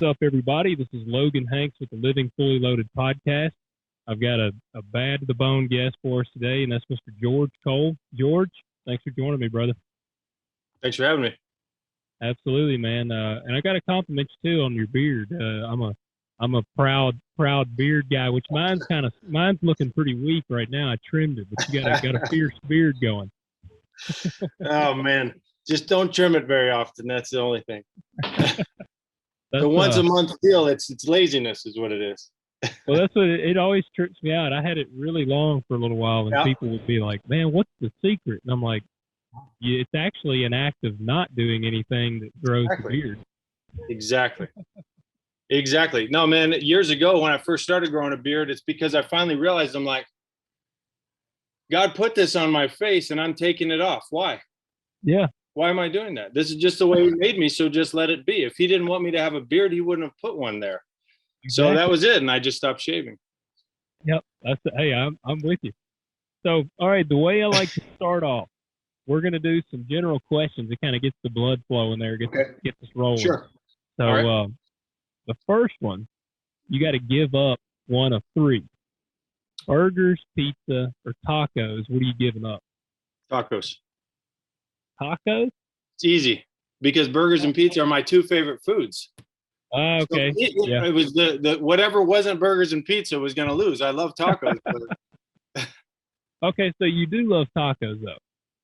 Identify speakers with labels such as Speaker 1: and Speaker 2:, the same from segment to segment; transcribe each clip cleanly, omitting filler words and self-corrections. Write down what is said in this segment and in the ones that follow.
Speaker 1: up, everybody? This is Logan Hanks with the Living Fully Loaded podcast. I've got a bad to the bone guest for us today, and that's Mr. George Koehl. George, thanks for joining me, brother.
Speaker 2: Thanks for having me.
Speaker 1: Absolutely, man. And I got to compliment you too on your beard. I'm a proud beard guy, which mine's looking pretty weak right now. I trimmed it, but you got a fierce beard going.
Speaker 2: Oh man, just don't trim it very often. That's the only thing. The once a month deal, it's laziness is what it is.
Speaker 1: Well, that's what it always trips me out. I had it really long for a little while, and people would be like, "Man, what's the secret?" And I'm like, yeah, "It's actually an act of not doing anything that grows the beard."
Speaker 2: Exactly. Exactly. No, man. Years ago, when I first started growing a beard, it's because I finally realized I'm like, God put this on my face, and I'm taking it off. Why?
Speaker 1: Yeah.
Speaker 2: Why am I doing that? This is just the way he made me, so just let it be. If he didn't want me to have a beard, he wouldn't have put one there. Exactly. So that was it, and I just stopped shaving.
Speaker 1: Yep. Hey, I'm with you. So, all right, the way I like to start off, we're going to do some general questions. It kind of gets the blood flowing there, get this rolling.
Speaker 2: Sure.
Speaker 1: So right. The first one, you got to give up one of three. Burgers, pizza, or tacos. What are you giving up?
Speaker 2: Tacos.
Speaker 1: Tacos?
Speaker 2: It's easy because burgers and pizza are my two favorite foods.
Speaker 1: Okay.
Speaker 2: So it was the whatever wasn't burgers and pizza was going to lose. I love tacos.
Speaker 1: Okay, so you do love tacos, though.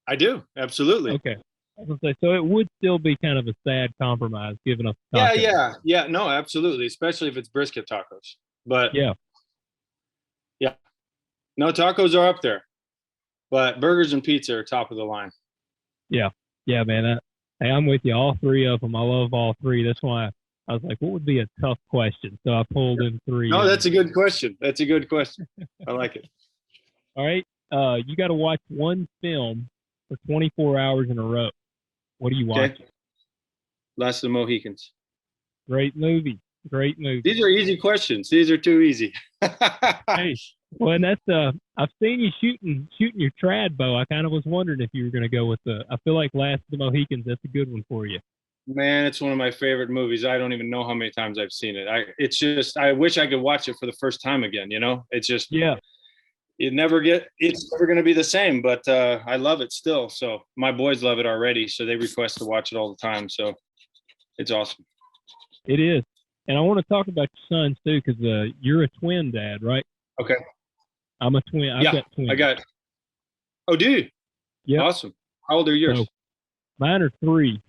Speaker 2: I do, absolutely.
Speaker 1: Okay. I was going to say, so it would still be kind of a sad compromise giving up tacos.
Speaker 2: Yeah. No, absolutely, especially if it's brisket tacos. But yeah. No, tacos are up there, but burgers and pizza are top of the line.
Speaker 1: Yeah, man. Hey, I'm with you. All three of them. I love all three. That's why I was like, what would be a tough question? So I pulled in three.
Speaker 2: No, that's a good question. I like it.
Speaker 1: All right. You got to watch one film for 24 hours in a row. What are you watching?
Speaker 2: Last of the Mohicans.
Speaker 1: Great movie.
Speaker 2: These are easy questions. These are too easy.
Speaker 1: Hey, well, and that's I've seen you shooting your trad bow. I kind of was wondering if you were going to go with I feel like Last of the Mohicans. That's a good one for you.
Speaker 2: Man, it's one of my favorite movies. I don't even know how many times I've seen it. I wish I could watch it for the first time again. You know, it's just it's never going to be the same. But I love it still. So my boys love it already. So they request to watch it all the time. So it's awesome.
Speaker 1: It is. And I want to talk about your sons too, because you're a twin dad, right?
Speaker 2: Okay.
Speaker 1: I'm a twin. I've got twins.
Speaker 2: Oh, do you?
Speaker 1: Yeah.
Speaker 2: Awesome. How old are yours?
Speaker 1: So, mine are three.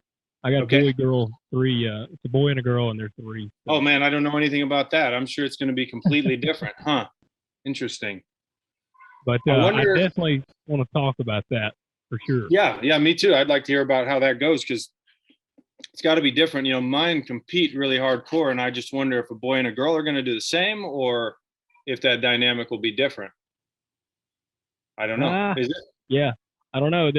Speaker 1: I got a boy, girl, three. It's a boy and a girl, and they're three. So.
Speaker 2: Oh man, I don't know anything about that. I'm sure it's going to be completely different, huh? Interesting.
Speaker 1: But I definitely want to talk about that for sure.
Speaker 2: Yeah, me too. I'd like to hear about how that goes because it's got to be different. You know, mine compete really hardcore, and I just wonder if a boy and a girl are going to do the same, or if that dynamic will be different. I don't know. Is it?
Speaker 1: Yeah, I don't know.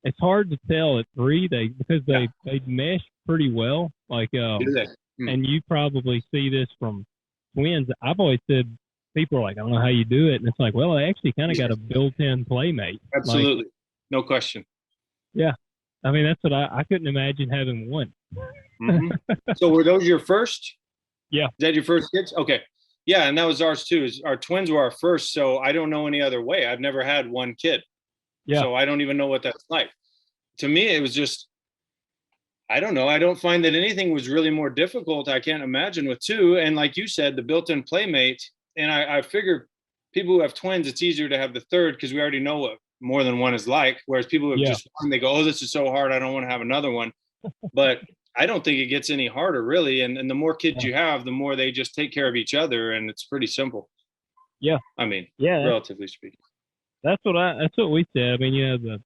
Speaker 1: It's hard to tell at three because they mesh pretty well. Like
Speaker 2: do they?
Speaker 1: And you probably see this from twins. I've always said people are like, I don't know how you do it, and it's like, well, I actually kind of got a built-in playmate.
Speaker 2: Absolutely, no question.
Speaker 1: Yeah, I mean that's what I couldn't imagine having one.
Speaker 2: Mm-hmm. So were those your first?
Speaker 1: Yeah.
Speaker 2: Is that your first kids? Okay. Yeah, and that was ours too. Our twins were our first, so I don't know any other way. I've never had one kid. Yeah. So I don't even know what that's like. To me, it was just, I don't know. I don't find that anything was really more difficult. I can't imagine with two. And like you said, the built-in playmate, and I figure people who have twins, it's easier to have the third because we already know what more than one is like. Whereas people who have just one, they go, oh, this is so hard. I don't want to have another one. But I don't think it gets any harder, really. And the more kids you have, the more they just take care of each other, and it's pretty simple.
Speaker 1: Yeah.
Speaker 2: I mean, relatively speaking.
Speaker 1: That's what we said. I mean,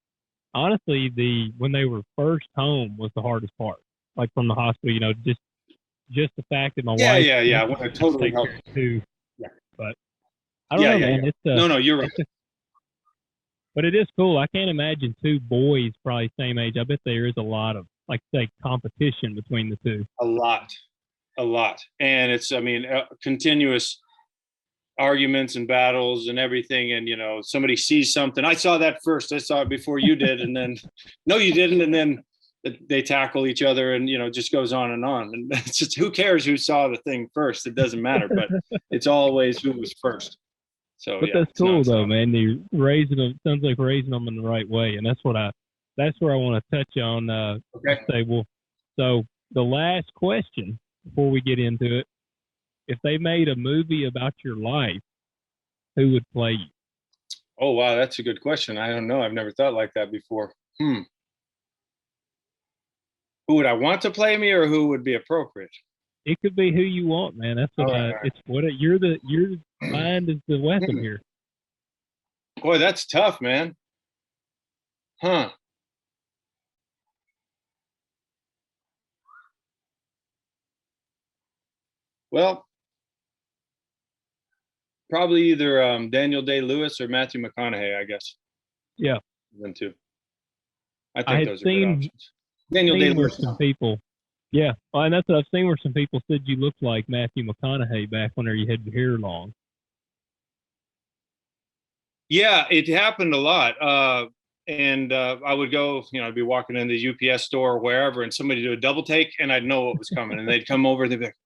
Speaker 1: honestly, when they were first home was the hardest part. Like from the hospital, just the fact that my wife.
Speaker 2: Yeah. Well, it totally helped
Speaker 1: too. Yeah. But I don't know, man. It's,
Speaker 2: no, you're right.
Speaker 1: But it is cool. I can't imagine two boys probably same age. I bet there is a lot of, like, say, competition between the two.
Speaker 2: A lot. And it's, continuous arguments and battles and everything. And, somebody sees something. I saw that first. I saw it before you did. And then, no, you didn't. And then they tackle each other, and it just goes on. And it's just, who cares who saw the thing first? It doesn't matter, but it's always who was first. So
Speaker 1: but that's cool though, man. You're raising them. Sounds like raising them in the right way, and that's where I want to touch on.
Speaker 2: Okay.
Speaker 1: So the last question before we get into it: if they made a movie about your life, who would play you?
Speaker 2: Oh wow, that's a good question. I don't know. I've never thought like that before. Who would I want to play me, or who would be appropriate?
Speaker 1: It could be who you want, man. That's what your mind is the weapon here.
Speaker 2: Boy, that's tough, man. Well, probably either Daniel Day-Lewis or Matthew McConaughey, I guess.
Speaker 1: Yeah.
Speaker 2: Them two. I think those are good options. Daniel Day-Lewis.
Speaker 1: Some people. Yeah. Well, and that's what I've seen where some people said you looked like Matthew McConaughey back whenever you had your hair long.
Speaker 2: Yeah, it happened a lot. And I would go, I'd be walking in the UPS store or wherever, and somebody do a double take, and I'd know what was coming. And they'd come over, and they'd be like,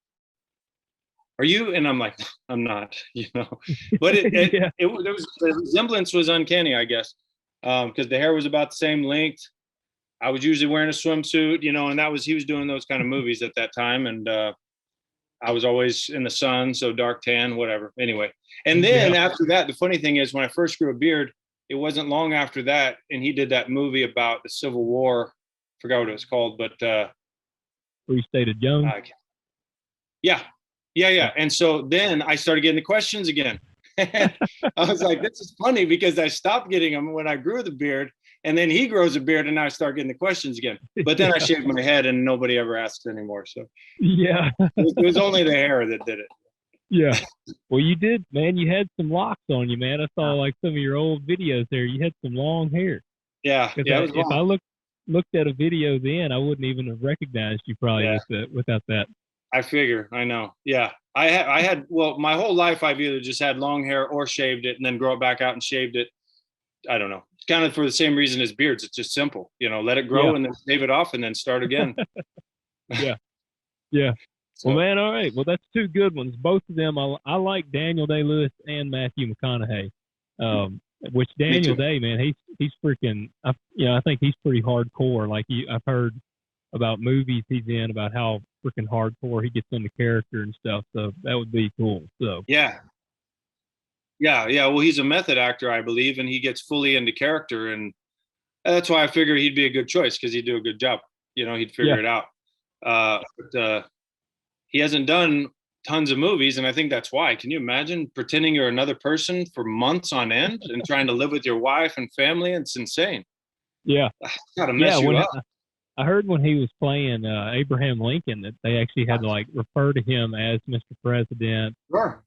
Speaker 2: "Are you?" And I'm like, "I'm not," But the resemblance was uncanny, I guess, because the hair was about the same length. I was usually wearing a swimsuit, and he was doing those kind of movies at that time, and I was always in the sun, so dark tan, whatever. Anyway, and then after that, the funny thing is, when I first grew a beard, it wasn't long after that, and he did that movie about the Civil War. Forgot what it was called, but
Speaker 1: Free State of Jones.
Speaker 2: Yeah. And so then I started getting the questions again. I was like, this is funny, because I stopped getting them when I grew the beard, and then he grows a beard, and now I start getting the questions again. But then I shaved my head, and nobody ever asks anymore. So it was only the hair that did it.
Speaker 1: Yeah. Well, you did, man. You had some locks on you, man. I saw like some of your old videos there. You had some long hair.
Speaker 2: Yeah.
Speaker 1: If I looked at a video then, I wouldn't even have recognized you probably without that.
Speaker 2: I figure. I know. Yeah. I had, well, my whole life, I've either just had long hair or shaved it and then grow it back out and shaved it. I don't know. Kind of for the same reason as beards. It's just simple, let it grow and then shave it off and then start again.
Speaker 1: Yeah. So, well, man, all right. Well, that's two good ones. Both of them, I like Daniel Day-Lewis and Matthew McConaughey. Which Daniel Day, man, he's freaking. I think he's pretty hardcore. Like I've heard about movies he's in, about how freaking hardcore he gets into character and stuff. So that would be cool. So
Speaker 2: yeah. Well, he's a method actor, I believe, and he gets fully into character, and that's why I figure he'd be a good choice, because he'd do a good job. He'd figure it out. But he hasn't done tons of movies, and I think that's why. Can you imagine pretending you're another person for months on end and trying to live with your wife and family? It's insane.
Speaker 1: Yeah.
Speaker 2: It's gotta mess you up.
Speaker 1: I heard when he was playing Abraham Lincoln that they actually had to refer to him as Mr. President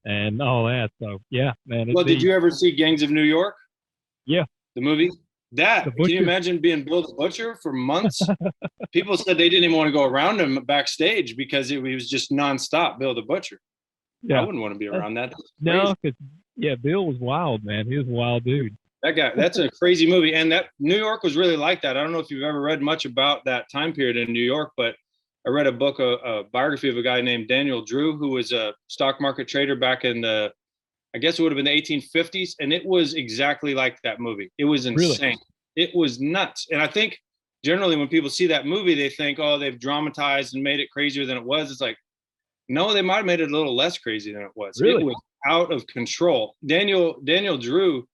Speaker 1: and all that. So yeah, man.
Speaker 2: Well, did you ever see Gangs of New York?
Speaker 1: Yeah.
Speaker 2: The movie? Can you imagine being Bill the Butcher for months? People said they didn't even want to go around him backstage because he was just nonstop Bill the Butcher. Yeah. I wouldn't want to be around that.
Speaker 1: No, because Bill was wild, man. He was a wild dude.
Speaker 2: That guy, that's a crazy movie. And that New York was really like that. I don't know if you've ever read much about that time period in New York, but I read a book, a biography of a guy named Daniel Drew, who was a stock market trader back in I guess it would have been the 1850s. And it was exactly like that movie. It was insane. Really? It was nuts. And I think generally when people see that movie, they think, oh, they've dramatized and made it crazier than it was. It's like, no, they might have made it a little less crazy than it was.
Speaker 1: Really?
Speaker 2: It was out of control. Daniel Drew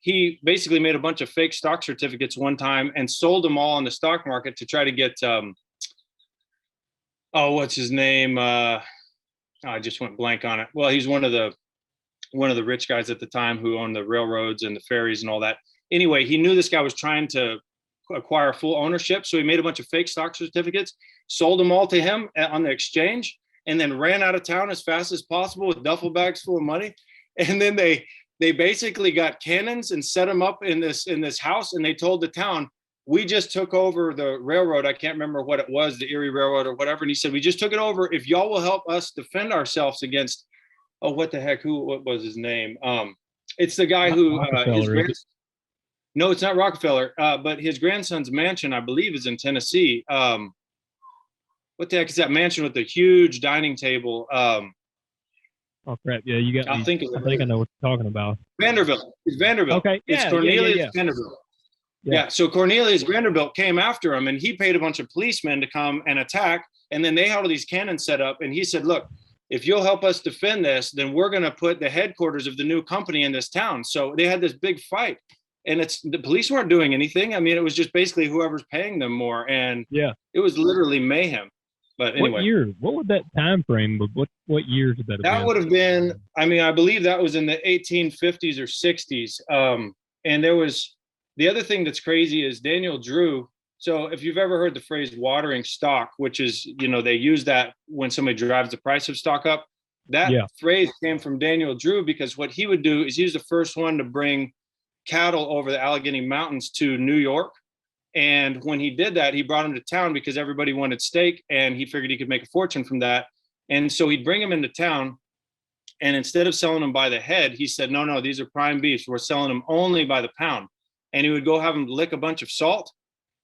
Speaker 2: he basically made a bunch of fake stock certificates one time and sold them all on the stock market to try to get, what's his name? I just went blank on it. Well, he's one of the rich guys at the time who owned the railroads and the ferries and all that. Anyway, he knew this guy was trying to acquire full ownership. So he made a bunch of fake stock certificates, sold them all to him on the exchange, and then ran out of town as fast as possible with duffel bags full of money. And then they basically got cannons and set them up in this house. And they told the town, we just took over the railroad. I can't remember what it was, the Erie Railroad or whatever. And he said, we just took it over. If y'all will help us defend ourselves against, what the heck, what was his name? It's the guy who, No, it's not Rockefeller, but his grandson's mansion, I believe, is in Tennessee. What the heck is that mansion with the huge dining table?
Speaker 1: Oh crap! Yeah, you got
Speaker 2: I'll
Speaker 1: me.
Speaker 2: think of it
Speaker 1: I think I know what you're talking about.
Speaker 2: Vanderbilt. It's Vanderbilt.
Speaker 1: Okay.
Speaker 2: It's
Speaker 1: Yeah.
Speaker 2: Cornelius Vanderbilt.
Speaker 1: Yeah.
Speaker 2: Yeah. So Cornelius Vanderbilt came after him, and he paid a bunch of policemen to come and attack. And then they had all these cannons set up. And he said, "Look, if you'll help us defend this, then we're going to put the headquarters of the new company in this town." So they had this big fight, and the police weren't doing anything. I mean, it was just basically whoever's paying them more, and
Speaker 1: Yeah.
Speaker 2: it was literally mayhem. But anyway,
Speaker 1: what year? What would that time frame? But what years would that have been?
Speaker 2: That would have been. I mean, I believe that was in the 1850s or 60s. And there was the other thing that's crazy is Daniel Drew. So if you've ever heard the phrase watering stock, which is, they use that when somebody drives the price of stock up, that phrase came from Daniel Drew, because what he would do is he was the first one to bring cattle over the Allegheny Mountains to New York. And when he did that, he brought them to town because everybody wanted steak, and he figured he could make a fortune from that. And so he'd bring them into town, and instead of selling them by the head, he said, no, these are prime beefs. We're selling them only by the pound. And he would go have them lick a bunch of salt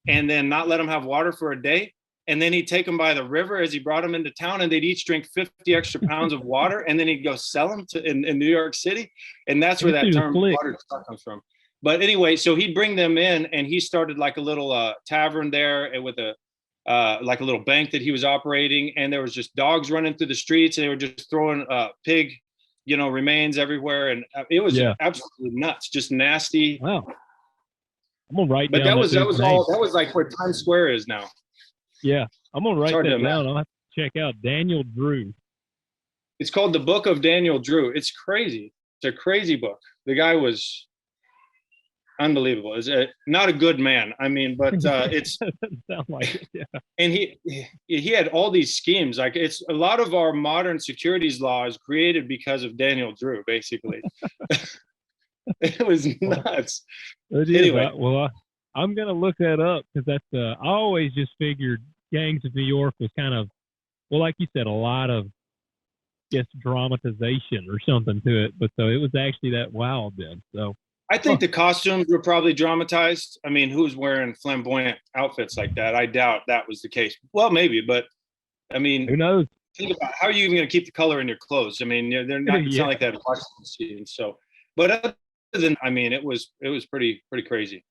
Speaker 2: and then not let them have water for a day. And then he'd take them by the river as he brought them into town, and they'd each drink 50 extra pounds of water. And then he'd go sell them in New York City. And that's where that term watered stock comes from. But anyway, so he'd bring them in, and he started like a little tavern there with like a little bank that he was operating. And there was just dogs running through the streets, and they were just throwing pig, remains everywhere. And it was absolutely nuts, just nasty.
Speaker 1: Wow. I'm gonna write down.
Speaker 2: But that was like where Times Square is now.
Speaker 1: Yeah, I'm gonna write that down. I'll have to check out Daniel Drew.
Speaker 2: It's called The Book of Daniel Drew. It's crazy. It's a crazy book. The guy was unbelievable. Is not a good man. I mean, but it's
Speaker 1: doesn't sound like it. Yeah.
Speaker 2: And he had all these schemes. Like, it's a lot of our modern securities law is created because of Daniel Drew, basically. It was nuts.
Speaker 1: Anyway, well, I'm gonna look that up, because that's I always just figured Gangs of New York was kind of, well, like you said, a lot of dramatization or something to it, but so it was actually that wild then. So
Speaker 2: I think the costumes were probably dramatized. I mean, who's wearing flamboyant outfits like that? I doubt that was the case. Well, maybe, but I mean,
Speaker 1: who knows?
Speaker 2: Think about how are you even going to keep the color in your clothes? I mean, they're not. It's not like that Washington scenes. So, but other than, I mean, it was pretty crazy.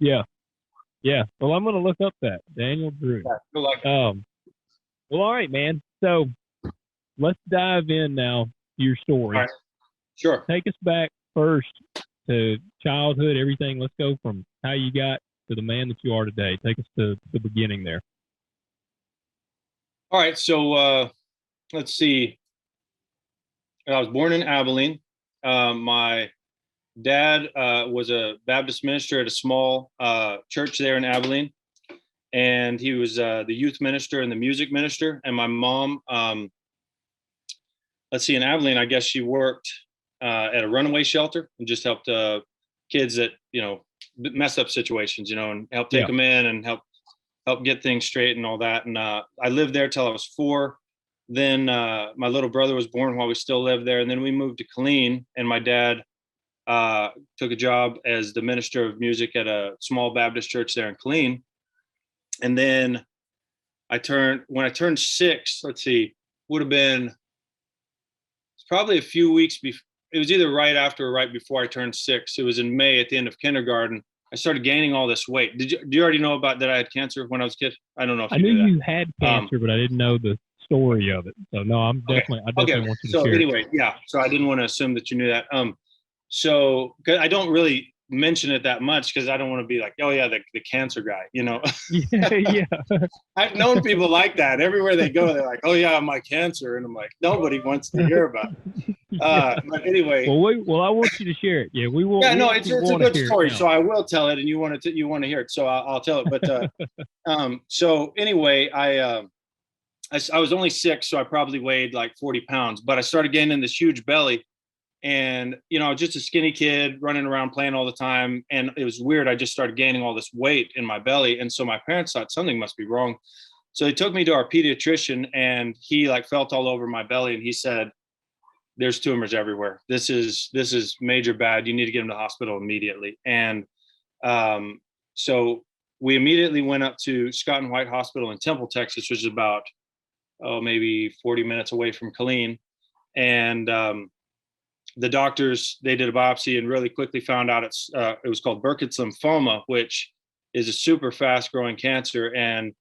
Speaker 1: Yeah. Well, I'm gonna look up that Daniel Drew.
Speaker 2: Yeah, good luck.
Speaker 1: Well, all right, man. So let's dive in now to your story.
Speaker 2: All right. Sure.
Speaker 1: Take us back first to childhood, everything. Let's go from how you got to the man that you are today. Take us to the beginning there.
Speaker 2: All right. So let's see. I was born in Abilene. My dad was a Baptist minister at a small church there in Abilene. And he was the youth minister and the music minister. And my mom, let's see, in Abilene, I guess she worked at a runaway shelter and just helped kids that, mess up situations, and help take them in and help get things straight and all that. And I lived there till I was 4. Then my little brother was born while we still lived there. And then we moved to Koehl, and my dad took a job as the minister of music at a small Baptist church there in Koehl. And then when I turned 6, let's see, would have been, it's probably a few weeks before. It was either right after or right before I turned 6. It was in May at the end of kindergarten. I started gaining all this weight. Do you already know about that I had cancer when I was a kid? I don't know if
Speaker 1: I knew you had cancer, but I didn't know the story of it. So no, I definitely want you to share.
Speaker 2: So anyway, so I didn't want to assume that you knew that. So cause I don't really mention it that much because I don't want to be like, oh yeah, the cancer guy,
Speaker 1: Yeah.
Speaker 2: I've known people like that. Everywhere they go, they're like, oh yeah, my cancer, and I'm like, nobody wants to hear about it. But anyway,
Speaker 1: well, I want you to share it. Yeah, we will.
Speaker 2: Yeah, no, it's a good story, so I will tell it, and you want to hear it, so I'll tell it. But so anyway, I was only 6, so I probably weighed like 40 pounds, but I started gaining this huge belly. And, just a skinny kid running around playing all the time. And it was weird. I just started gaining all this weight in my belly. And so my parents thought something must be wrong. So they took me to our pediatrician, and he felt all over my belly. And he said, there's tumors everywhere. This is major bad. You need to get him to the hospital immediately. And So we immediately went up to Scott and White Hospital in Temple, Texas, which is about, maybe 40 minutes away from Koehl. And the doctors, they did a biopsy and really quickly found out it was called Burkitt's lymphoma, which is a super fast growing cancer. And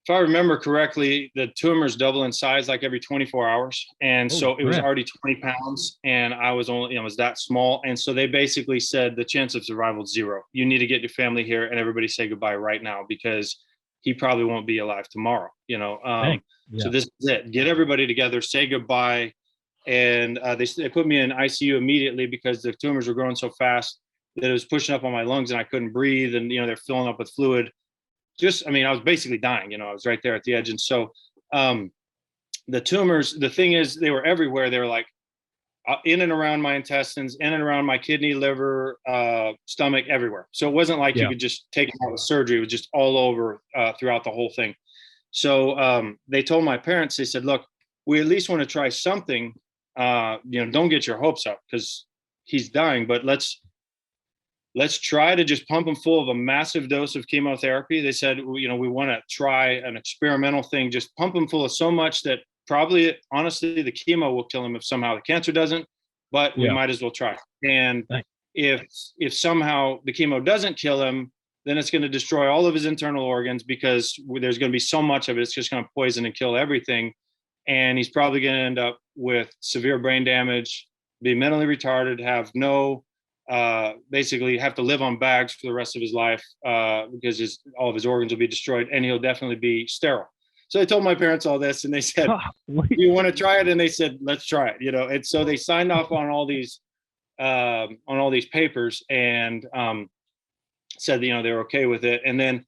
Speaker 2: if I remember correctly, the tumors double in size like every 24 hours. And so it was already 20 pounds and I was only, it was that small. And so they basically said the chance of survival is 0. You need to get your family here and everybody say goodbye right now because he probably won't be alive tomorrow, So this is it. Get everybody together, say goodbye. And they put me in ICU immediately because the tumors were growing so fast that it was pushing up on my lungs and I couldn't breathe. And, they're filling up with fluid. I was basically dying, I was right there at the edge. And so the tumors, the thing is, they were everywhere. They were like in and around my intestines, in and around my kidney, liver, stomach, everywhere. So it wasn't like you could just take it out with surgery. It was just all over throughout the whole thing. So they told my parents, they said, look, we at least want to try something. Don't get your hopes up because he's dying, but let's try to just pump him full of a massive dose of chemotherapy. They said, we want to try an experimental thing, just pump him full of so much that probably, honestly, the chemo will kill him if somehow the cancer doesn't, but we might as well try. And if somehow the chemo doesn't kill him, then it's going to destroy all of his internal organs because there's going to be so much of it. It's just going to poison and kill everything. And he's probably going to end up with severe brain damage, be mentally retarded, have basically have to live on bags for the rest of his life because all of his organs will be destroyed and he'll definitely be sterile. So I told my parents all this and they said, do you want to try it? And they said, let's try it, And so they signed off on all these papers and said, they were okay with it. And then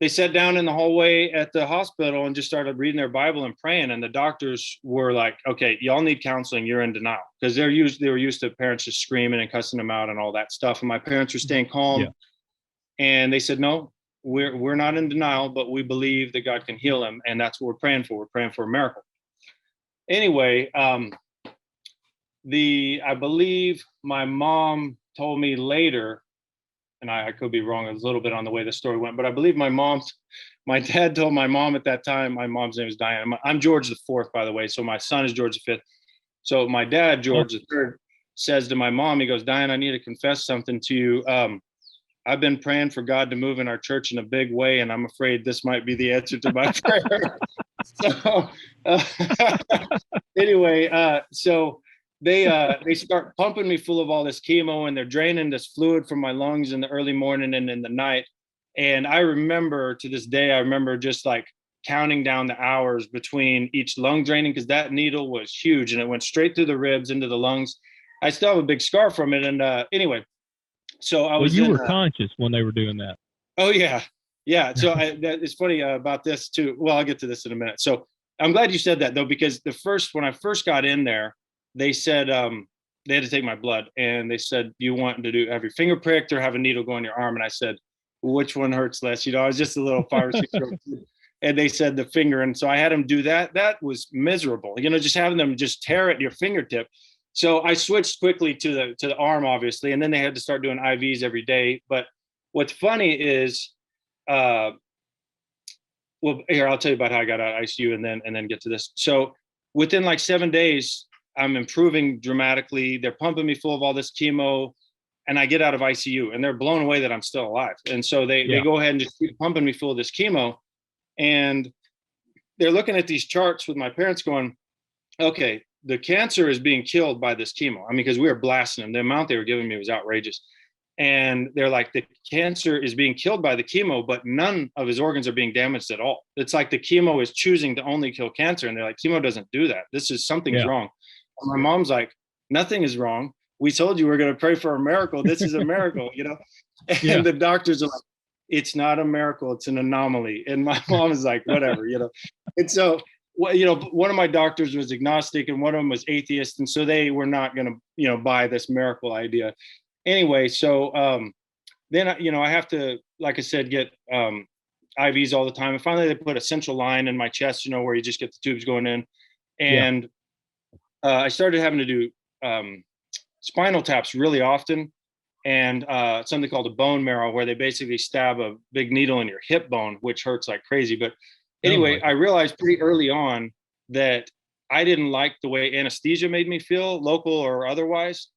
Speaker 2: they sat down in the hallway at the hospital and just started reading their Bible and praying. And the doctors were like, okay, y'all need counseling. You're in denial. Because they were used to parents just screaming and cussing them out and all that stuff. And my parents were staying calm. Yeah. And they said, no, we're not in denial, but we believe that God can heal him. And that's what we're praying for. We're praying for a miracle. Anyway, I believe my mom told me later, and I could be wrong a little bit on the way the story went, but I believe my dad told my mom at that time, my mom's name is Diana. I'm George the IV, by the way. So my son is George V. So my dad, George III, says to my mom, he goes, Diana, I need to confess something to you. I've been praying for God to move in our church in a big way, and I'm afraid this might be the answer to my prayer. So anyway, so they start pumping me full of all this chemo and they're draining this fluid from my lungs in the early morning and in the night. And I remember to this day, just like counting down the hours between each lung draining because that needle was huge and it went straight through the ribs into the lungs. I still have a big scar from it. And anyway, so I was.
Speaker 1: You were conscious when they were doing that.
Speaker 2: Oh yeah, yeah. So it's funny about this too. Well, I'll get to this in a minute. So I'm glad you said that though, because when I first got in there, they said they had to take my blood and they said, do you want to have your finger pricked or have a needle go in your arm? And I said, which one hurts less? I was just a little 5 or 6 year old kid. And they said the finger. And so I had them do that. That was miserable, just having them just tear at your fingertip. So I switched quickly to the arm, obviously. And then they had to start doing IVs every day. But what's funny is, here, I'll tell you about how I got out of ICU and then get to this. So within like 7 days, I'm improving dramatically. They're pumping me full of all this chemo and I get out of ICU and they're blown away that I'm still alive. And so they go ahead and just keep pumping me full of this chemo. And they're looking at these charts with my parents going, okay, the cancer is being killed by this chemo. Because we were blasting them. The amount they were giving me was outrageous. And they're like, the cancer is being killed by the chemo, but none of his organs are being damaged at all. It's like the chemo is choosing to only kill cancer. And they're like, chemo doesn't do that. Something's wrong. And my mom's like, nothing is wrong. We told you we're going to pray for a miracle. This is a miracle, And the doctors are like, it's not a miracle. It's an anomaly. And my mom is like, whatever, And so, one of my doctors was agnostic and one of them was atheist. And so they were not going to, buy this miracle idea. Anyway, so then, I have to, like I said, get IVs all the time. And finally, they put a central line in my chest, where you just get the tubes going in. And I started having to do spinal taps really often. and something called a bone marrow, where they basically stab a big needle in your hip bone, which hurts like crazy. But anyway, I realized pretty early on that I didn't like the way anesthesia made me feel, local or otherwise.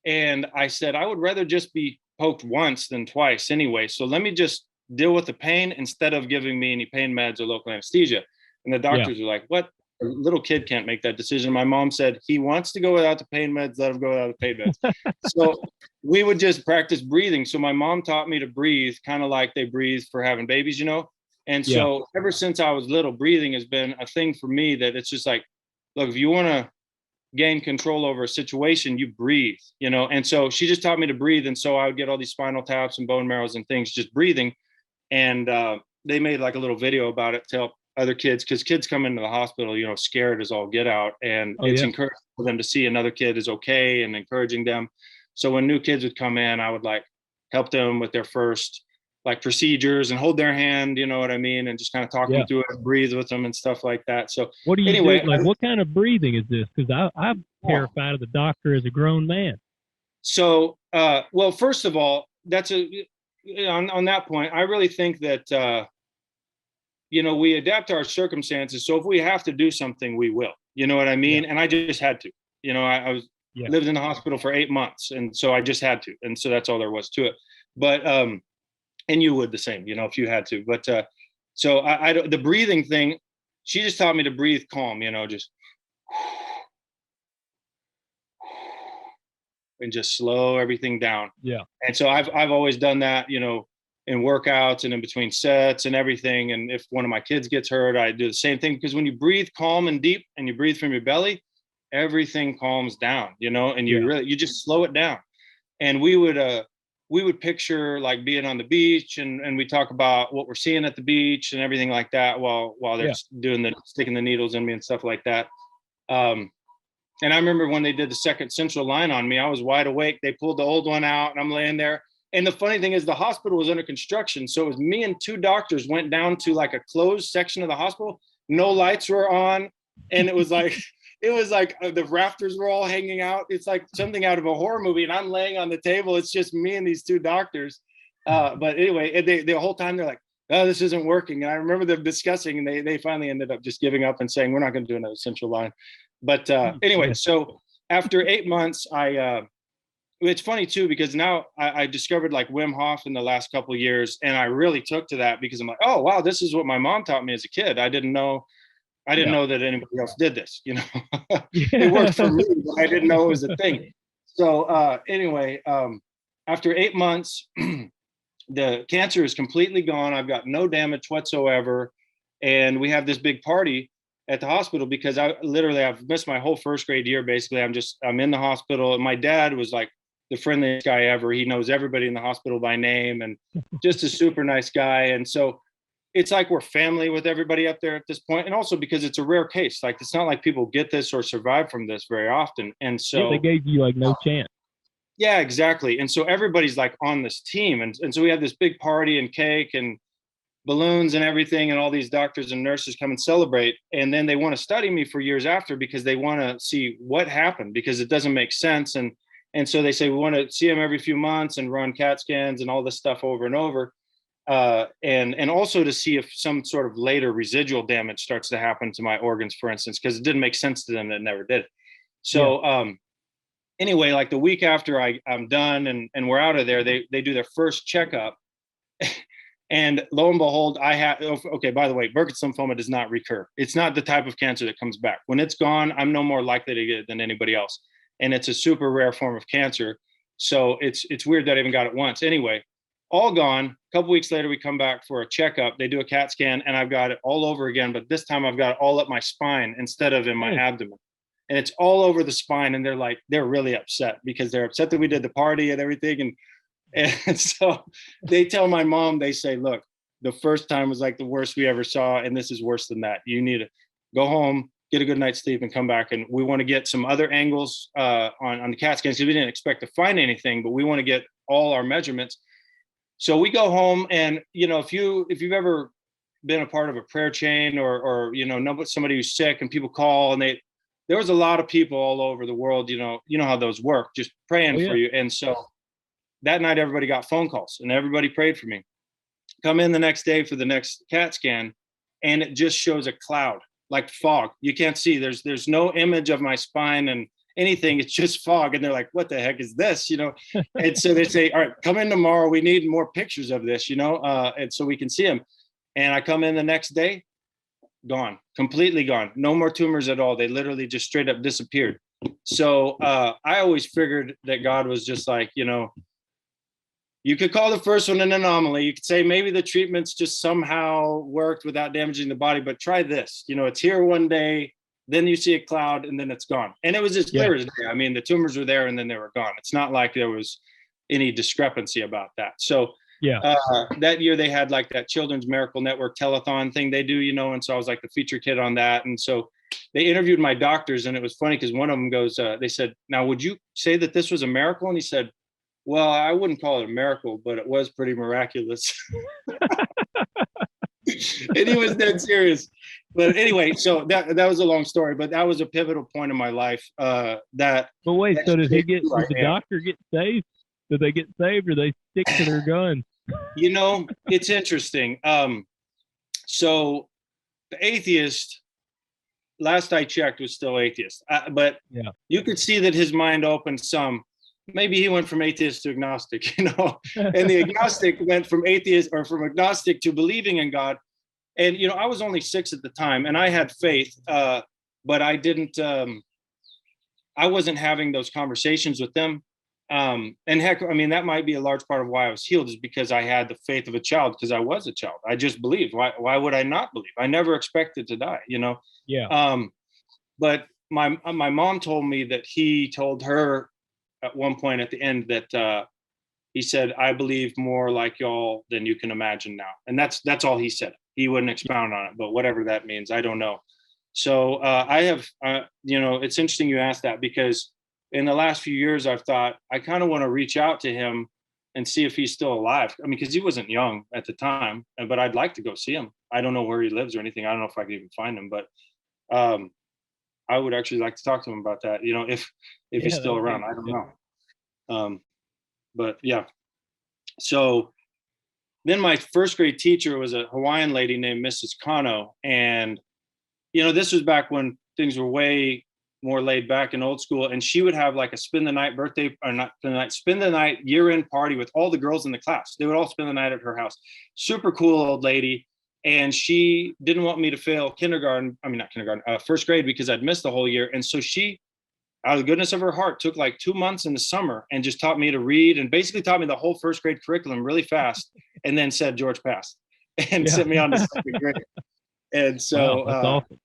Speaker 2: And I said, I would rather just be poked once than twice anyway. So let me just deal with the pain instead of giving me any pain meds or local anesthesia. And the doctors were like, what? A little kid can't make that decision. My mom said, he wants to go without the pain meds, let him go without the pain meds. So we would just practice breathing. So my mom taught me to breathe kind of like they breathe for having babies, And so ever since I was little, breathing has been a thing for me, that it's just like, look, if you want to gain control over a situation, you breathe, And so she just taught me to breathe. And so I would get all these spinal taps and bone marrows and things just breathing. And they made like a little video about it to help other kids, because kids come into the hospital, scared as all get out. And it's encouraging for them to see another kid is okay and encouraging them. So when new kids would come in, I would like help them with their first like procedures and hold their hand, you know what I mean? And just kind of talk them through it and breathe with them and stuff like that. So
Speaker 1: what do you do? Like, what kind of breathing is this? Because I'm terrified of the doctor as a grown man.
Speaker 2: So, well, first of all, that's on that point, I really think that, we adapt to our circumstances. So if we have to do something, we will, you know what I mean? And I just had to, I was lived in the hospital for 8 months. And so I just had to. And so that's all there was to it. But, and you would the same, if you had to. But so I the breathing thing, she just taught me to breathe calm, just and just slow everything down.
Speaker 1: Yeah.
Speaker 2: And so I've always done that, in workouts and in between sets and everything. And if one of my kids gets hurt, I do the same thing, because when you breathe calm and deep and you breathe from your belly, everything calms down, and you just slow it down. And we would picture like being on the beach, and we talk about what we're seeing at the beach and everything like that while they're sticking the needles in me and stuff like that. And I remember when they did the second central line on me, I was wide awake. They pulled the old one out and I'm laying there. And the funny thing is, the hospital was under construction. So it was me and 2 doctors went down to like a closed section of the hospital. No lights were on. And it was like the rafters were all hanging out. It's like something out of a horror movie. And I'm laying on the table. It's just me and these 2 doctors. But anyway, the whole time they're like, oh, this isn't working. And I remember them discussing, and they finally ended up just giving up and saying, we're not going to do another central line. But anyway, so after 8 months, it's funny too, because now I discovered like Wim Hof in the last couple of years, and I really took to that, because I'm like, oh, wow, this is what my mom taught me as a kid. I didn't know that anybody else did this, It worked for me, but I didn't know it was a thing. So anyway, after 8 months, the cancer is completely gone. I've got no damage whatsoever. And we have this big party at the hospital, because I've missed my whole first grade year. Basically, I'm in the hospital, and my dad was like the friendliest guy ever. He knows everybody in the hospital by name, and just a super nice guy. And so it's like we're family with everybody up there at this point. And also because it's a rare case, like it's not like people get this or survive from this very often. And so
Speaker 1: they gave you like no chance.
Speaker 2: Yeah, exactly. And so everybody's like on this team. And so we had this big party and cake and balloons and everything, and all these doctors and nurses come and celebrate. And then they want to study me for years after, because they want to see what happened, because it doesn't make sense. And so they say, we want to see them every few months and run CAT scans and all this stuff over and over. And also to see if some sort of later residual damage starts to happen to my organs, for instance, because it didn't make sense to them that it never did. So anyway, like the week after I'm done and we're out of there, they do their first checkup. And lo and behold, okay, by the way, Burkitt's lymphoma does not recur. It's not the type of cancer that comes back. When it's gone, I'm no more likely to get it than anybody else. And it's a super rare form of cancer. So it's weird that I even got it once. Anyway, all gone. A couple weeks later, we come back for a checkup. They do a CAT scan, and I've got it all over again. But this time I've got it all up my spine instead of in my abdomen. And it's all over the spine. And they're really upset, because they're upset that we did the party and everything. And so they tell my mom, they say, look, the first time was like the worst we ever saw, and this is worse than that. You need to go home, get a good night's sleep, and come back. And we want to get some other angles on the CAT scans, because we didn't expect to find anything, but we want to get all our measurements. So we go home, and if you've ever been a part of a prayer chain or know somebody who's sick and people call, and there was a lot of people all over the world, you know how those work, just praying for you. And so that night, everybody got phone calls and everybody prayed for me. Come in the next day for the next CAT scan, and it just shows a cloud, like fog. You can't see. There's no image of my spine and anything. It's just fog. And they're like, what the heck is this? And so they say, all right, come in tomorrow. We need more pictures of this, and so we can see them. And I come in the next day, gone, completely gone. No more tumors at all. They literally just straight up disappeared. So I always figured that God was just like, you could call the first one an anomaly. You could say maybe the treatments just somehow worked without damaging the body, but try this. It's here one day, then you see a cloud, and then it's gone. And it was as clear as day. I mean, the tumors were there, and then they were gone. It's not like there was any discrepancy about that. So that year they had like that Children's Miracle Network telethon thing they do, and so I was like the feature kid on that. And so they interviewed my doctors, and it was funny because one of them goes, they said, now, would you say that this was a miracle? And he said, well, I wouldn't call it a miracle, but it was pretty miraculous. And he was dead serious. But anyway, so that was a long story, but that was a pivotal point in my life. But
Speaker 1: wait, so did the doctor get saved? Did they get saved, or they stick to their guns?
Speaker 2: It's interesting. So the atheist, last I checked, was still atheist. But you could see that his mind opened some. Maybe he went from atheist to agnostic, and the agnostic went from atheist or from agnostic to believing in God. And, I was only 6 at the time, and I had faith, but I didn't, I wasn't having those conversations with them. And heck, I mean, that might be a large part of why I was healed, is because I had the faith of a child, because I was a child. I just believed. Why would I not believe? I never expected to die,
Speaker 1: Yeah.
Speaker 2: But my mom told me that he told her at one point at the end that he said, I believe more like y'all than you can imagine now. And that's all he said. He wouldn't expound on it, but whatever that means, I don't know. So I have, it's interesting you asked that, because in the last few years, I've thought I kind of want to reach out to him and see if he's still alive. I mean, because he wasn't young at the time, but I'd like to go see him. I don't know where he lives or anything. I don't know if I can even find him, but I would actually like to talk to him about that. If he's still around, I don't know. But yeah. So then my first grade teacher was a Hawaiian lady named Mrs. Kano. And, this was back when things were way more laid back and old school. And she would have like a spend the night year-end party with all the girls in the class. They would all spend the night at her house. Super cool old lady. And she didn't want me to fail first grade, because I'd missed the whole year. And so she, out of the goodness of her heart, took like 2 months in the summer and just taught me to read, and basically taught me the whole first grade curriculum really fast, and then said George passed and sent me on to second grade. And so,
Speaker 1: wow, that's awesome.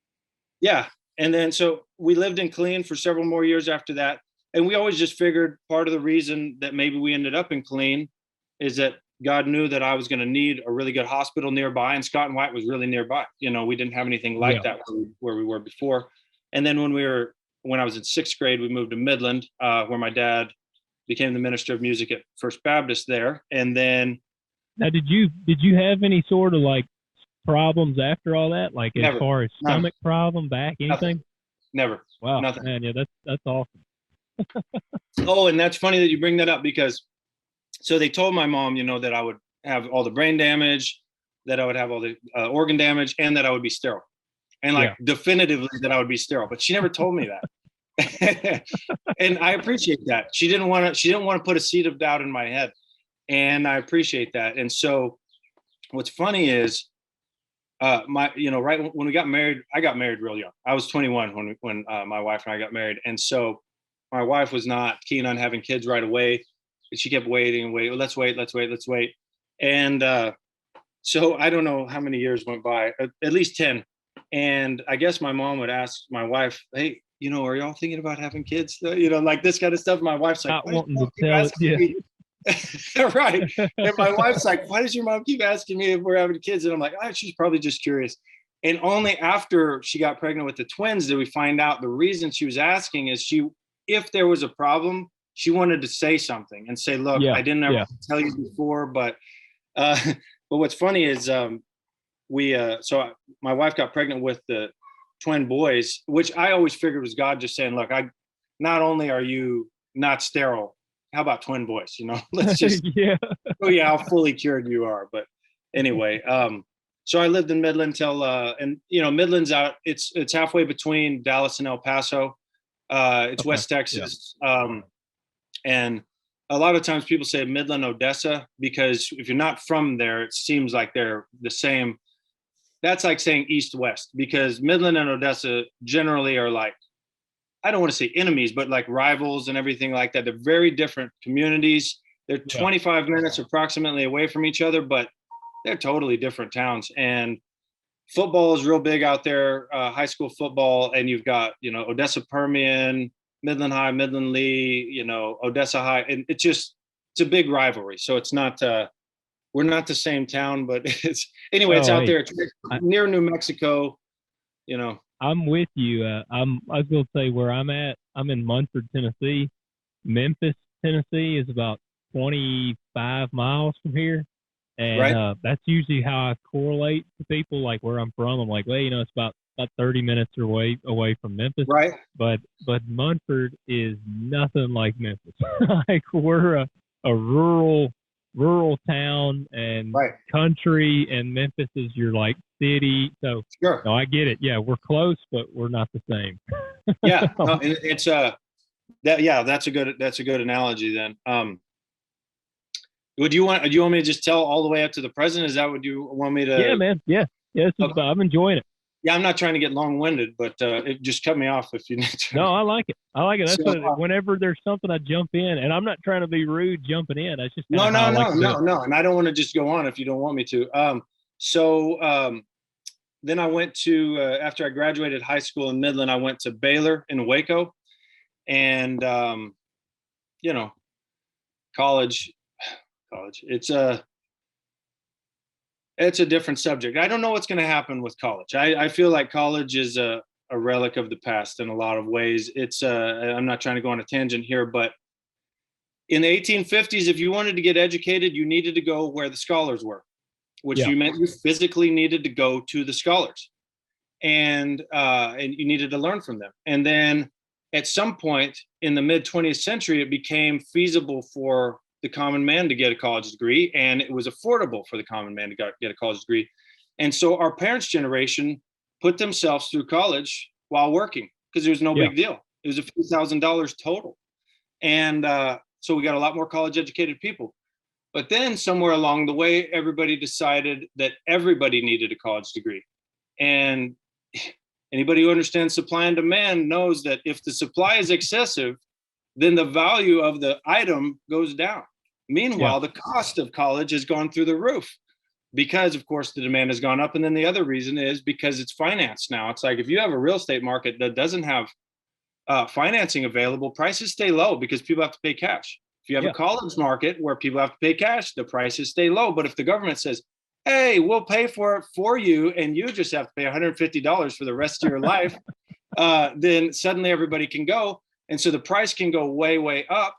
Speaker 2: Yeah. And then, so we lived in Koehl for several more years after that. And we always just figured part of the reason that maybe we ended up in Koehl is that God knew that I was going to need a really good hospital nearby, and Scott and White was really nearby. We didn't have anything like that where we were before. And then when I was in 6th grade, we moved to Midland, where my dad became the minister of music at First Baptist there. And then,
Speaker 1: now, did you have any sort of like problems after all that? Like as far as stomach problem, back, anything?
Speaker 2: Never.
Speaker 1: Wow.
Speaker 2: Nothing.
Speaker 1: Man, yeah, that's awesome.
Speaker 2: Oh, and that's funny that you bring that up, because so they told my mom, that I would have all the brain damage, that I would have all the organ damage, and that I would be sterile. And definitively that I would be sterile, but she never told me that. And I appreciate that. She didn't want to put a seed of doubt in my head. And I appreciate that. And so what's funny is, right when we got married, I got married real young. I was 21 when my wife and I got married. And so my wife was not keen on having kids right away. She kept waiting and waiting. Let's wait. And so I don't know how many years went by, at least 10. And I guess my mom would ask my wife, hey, are y'all thinking about having kids? Like this kind of stuff. My wife's like,
Speaker 1: not wanting to tell it. Yeah.
Speaker 2: Right. And my wife's like, why does your mom keep asking me if we're having kids? And I'm like, she's probably just curious. And only after she got pregnant with the twins did we find out the reason she was asking is if there was a problem, she wanted to say something and say, look, I didn't ever tell you before, but what's funny is so my wife got pregnant with the twin boys, which I always figured was God just saying, look, not only are you not sterile, how about twin boys? Let's just
Speaker 1: yeah.
Speaker 2: Oh yeah, how fully cured you are. But anyway, so I lived in Midland till and Midland's out. It's halfway between Dallas and El Paso. It's
Speaker 1: Okay.
Speaker 2: West Texas. And a lot of times people say Midland, Odessa, because if you're not from there, it seems like they're the same. That's like saying East West, because Midland and Odessa generally are like, I don't want to say enemies, but like rivals and everything like that. They're very different communities. They're 25 minutes approximately away from each other, but they're totally different towns. And football is real big out there, high school football. And you've got, Odessa Permian, Midland High, Midland Lee, Odessa High. And it's a big rivalry. So it's not, we're not the same town, but it's out there. It's near New Mexico,
Speaker 1: I'm with you. I was going to say where I'm at. I'm in Munford, Tennessee. Memphis, Tennessee is about 25 miles from here. And that's usually how I correlate to people, like where I'm from. I'm like, well, it's about 30 minutes away from Memphis.
Speaker 2: Right.
Speaker 1: But Munford is nothing like Memphis. Like we're a rural town and country, and Memphis is your like city. So
Speaker 2: sure.
Speaker 1: No, I get it. Yeah, we're close, but we're not the same.
Speaker 2: Yeah, no, it's that's a good analogy then. Do you want me to just tell all the way up to the present? Is that what you want me to?
Speaker 1: Yeah, man. Yeah. I'm enjoying it.
Speaker 2: Yeah, I'm not trying to get long-winded, but just cut me off if you need to.
Speaker 1: No, I like it. That's whenever there's something, I jump in, and I'm not trying to be rude jumping in. That's just
Speaker 2: no, and I don't want to just go on if you don't want me to. Then I went to after I graduated high school in Midland, I went to Baylor in Waco, and college. It's a different subject. I don't know what's going to happen with college. I feel like college is a relic of the past in a lot of ways. I'm not trying to go on a tangent here, but in the 1850s, if you wanted to get educated, you needed to go where the scholars were, which you meant you physically needed to go to the scholars, and you needed to learn from them. And then at some point in the mid 20th century, it became feasible for the common man to get a college degree, and it was affordable for the common man to get a college degree. And so our parents' generation put themselves through college while working, because it was no big deal. It was a few $1,000s total. And so we got a lot more college educated people. But then somewhere along the way, everybody decided that everybody needed a college degree. And anybody who understands supply and demand knows that if the supply is excessive, then the value of the item goes down. Meanwhile, the cost of college has gone through the roof because, of course, the demand has gone up. And then the other reason is because it's financed now. It's like if you have a real estate market that doesn't have financing available, prices stay low because people have to pay cash. If you have a college market where people have to pay cash, the prices stay low. But if the government says, hey, we'll pay for it for you, and you just have to pay $150 for the rest of your life, then suddenly everybody can go. And so the price can go way, way up.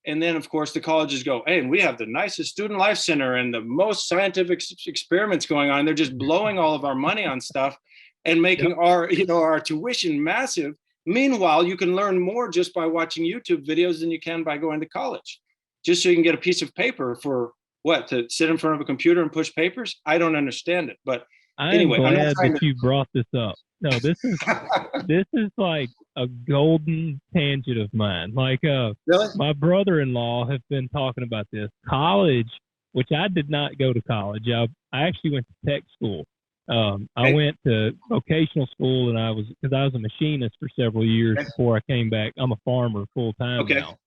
Speaker 2: And then, of course, the colleges go, hey, and we have the nicest student life center and the most scientific experiments going on. They're just blowing all of our money on stuff and making our tuition massive. Meanwhile, you can learn more just by watching YouTube videos than you can by going to college, just so you can get a piece of paper for what, to sit in front of a computer and push papers? I don't understand it. But anyway,
Speaker 1: I'm glad that you brought this up. No, this is like a golden tangent of mine. Like,
Speaker 2: really?
Speaker 1: My brother-in-law has been talking about this. College, which I did not go to college. I actually went to tech school. I went to vocational school, and because I was a machinist for several years before I came back. I'm a farmer full time now.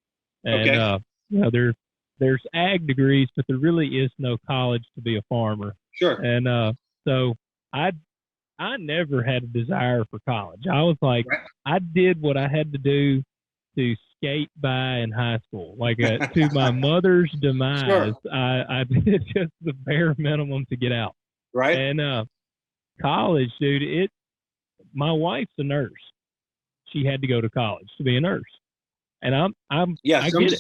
Speaker 1: And there's ag degrees, but there really is no college to be a farmer.
Speaker 2: Sure.
Speaker 1: And so I never had a desire for college. I was like, I did what I had to do to skate by in high school. Like to my mother's demise, I did just the bare minimum to get out.
Speaker 2: Right.
Speaker 1: And college, dude, my wife's a nurse. She had to go to college to be a nurse. And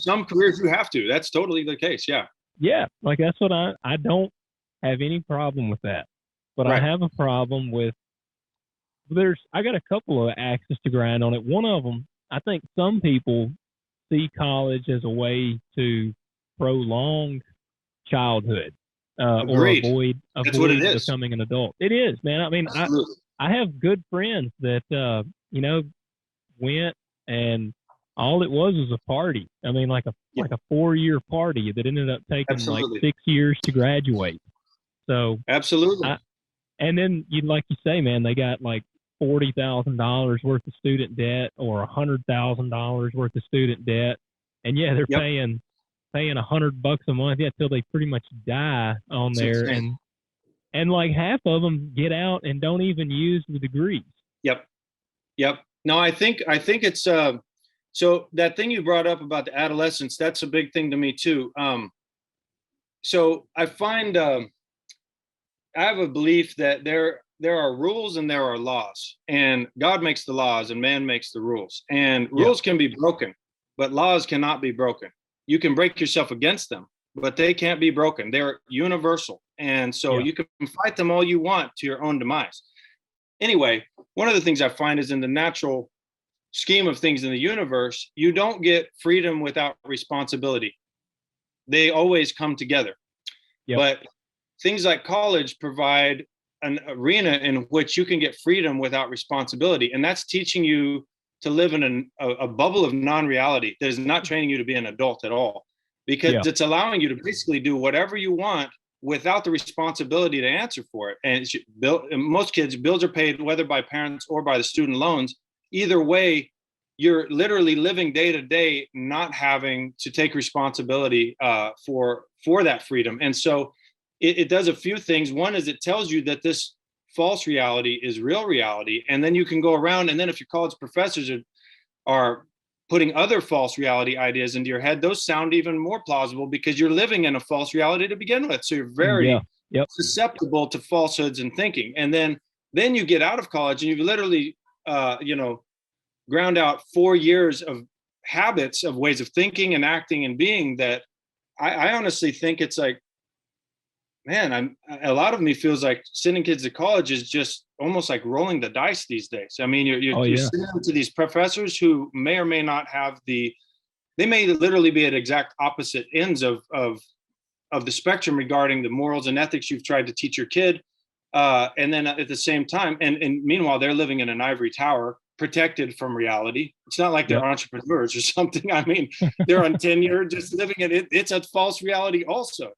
Speaker 2: some careers you have to. That's totally the case. Yeah.
Speaker 1: Yeah. Like that's what I don't have any problem with that. But I have a problem with I got a couple of axes to grind on it. One of them, I think some people see college as a way to prolong childhood or
Speaker 2: Agreed.
Speaker 1: avoid
Speaker 2: That's what it is.
Speaker 1: becoming an adult. It is, man. I mean, I have good friends that went, and all it was a party. I mean, like a 4-year party that ended up taking like 6 years to graduate. So
Speaker 2: absolutely.
Speaker 1: And then like you say, man, they got like $40,000 worth of student debt or $100,000 worth of student debt, and they're paying $100 a month, till they pretty much die on there, and like half of them get out and don't even use the degrees.
Speaker 2: Yep. No, I think it's so that thing you brought up about the adolescence, that's a big thing to me too. So I find I have a belief that there are rules and there are laws, and God makes the laws and man makes the rules, and rules can be broken, but laws cannot be broken. You can break yourself against them, but they can't be broken. They're universal. And so you can fight them all you want to your own demise. Anyway, one of the things I find is in the natural scheme of things in the universe, you don't get freedom without responsibility. They always come together. But things like college provide an arena in which you can get freedom without responsibility. And that's teaching you to live in a bubble of non-reality that is not training you to be an adult at all, because it's allowing you to basically do whatever you want without the responsibility to answer for it. And most kids, bills are paid whether by parents or by the student loans. Either way, you're literally living day to day, not having to take responsibility for that freedom. And so it does a few things. One is it tells you that this false reality is real reality. And then you can go around, and then if your college professors are putting other false reality ideas into your head, those sound even more plausible because you're living in a false reality to begin with. So you're very susceptible to falsehoods and thinking. And then you get out of college and you've literally, ground out 4 years of habits of ways of thinking and acting and being that I honestly think it's like, man, a lot of me feels like sending kids to college is just almost like rolling the dice these days. I mean, you're sending them to these professors who may or may not have they may literally be at exact opposite ends of the spectrum regarding the morals and ethics you've tried to teach your kid. And then at the same time, and meanwhile, they're living in an ivory tower, protected from reality. It's not like they're entrepreneurs or something. I mean, they're on tenure, just living in it. It's a false reality also.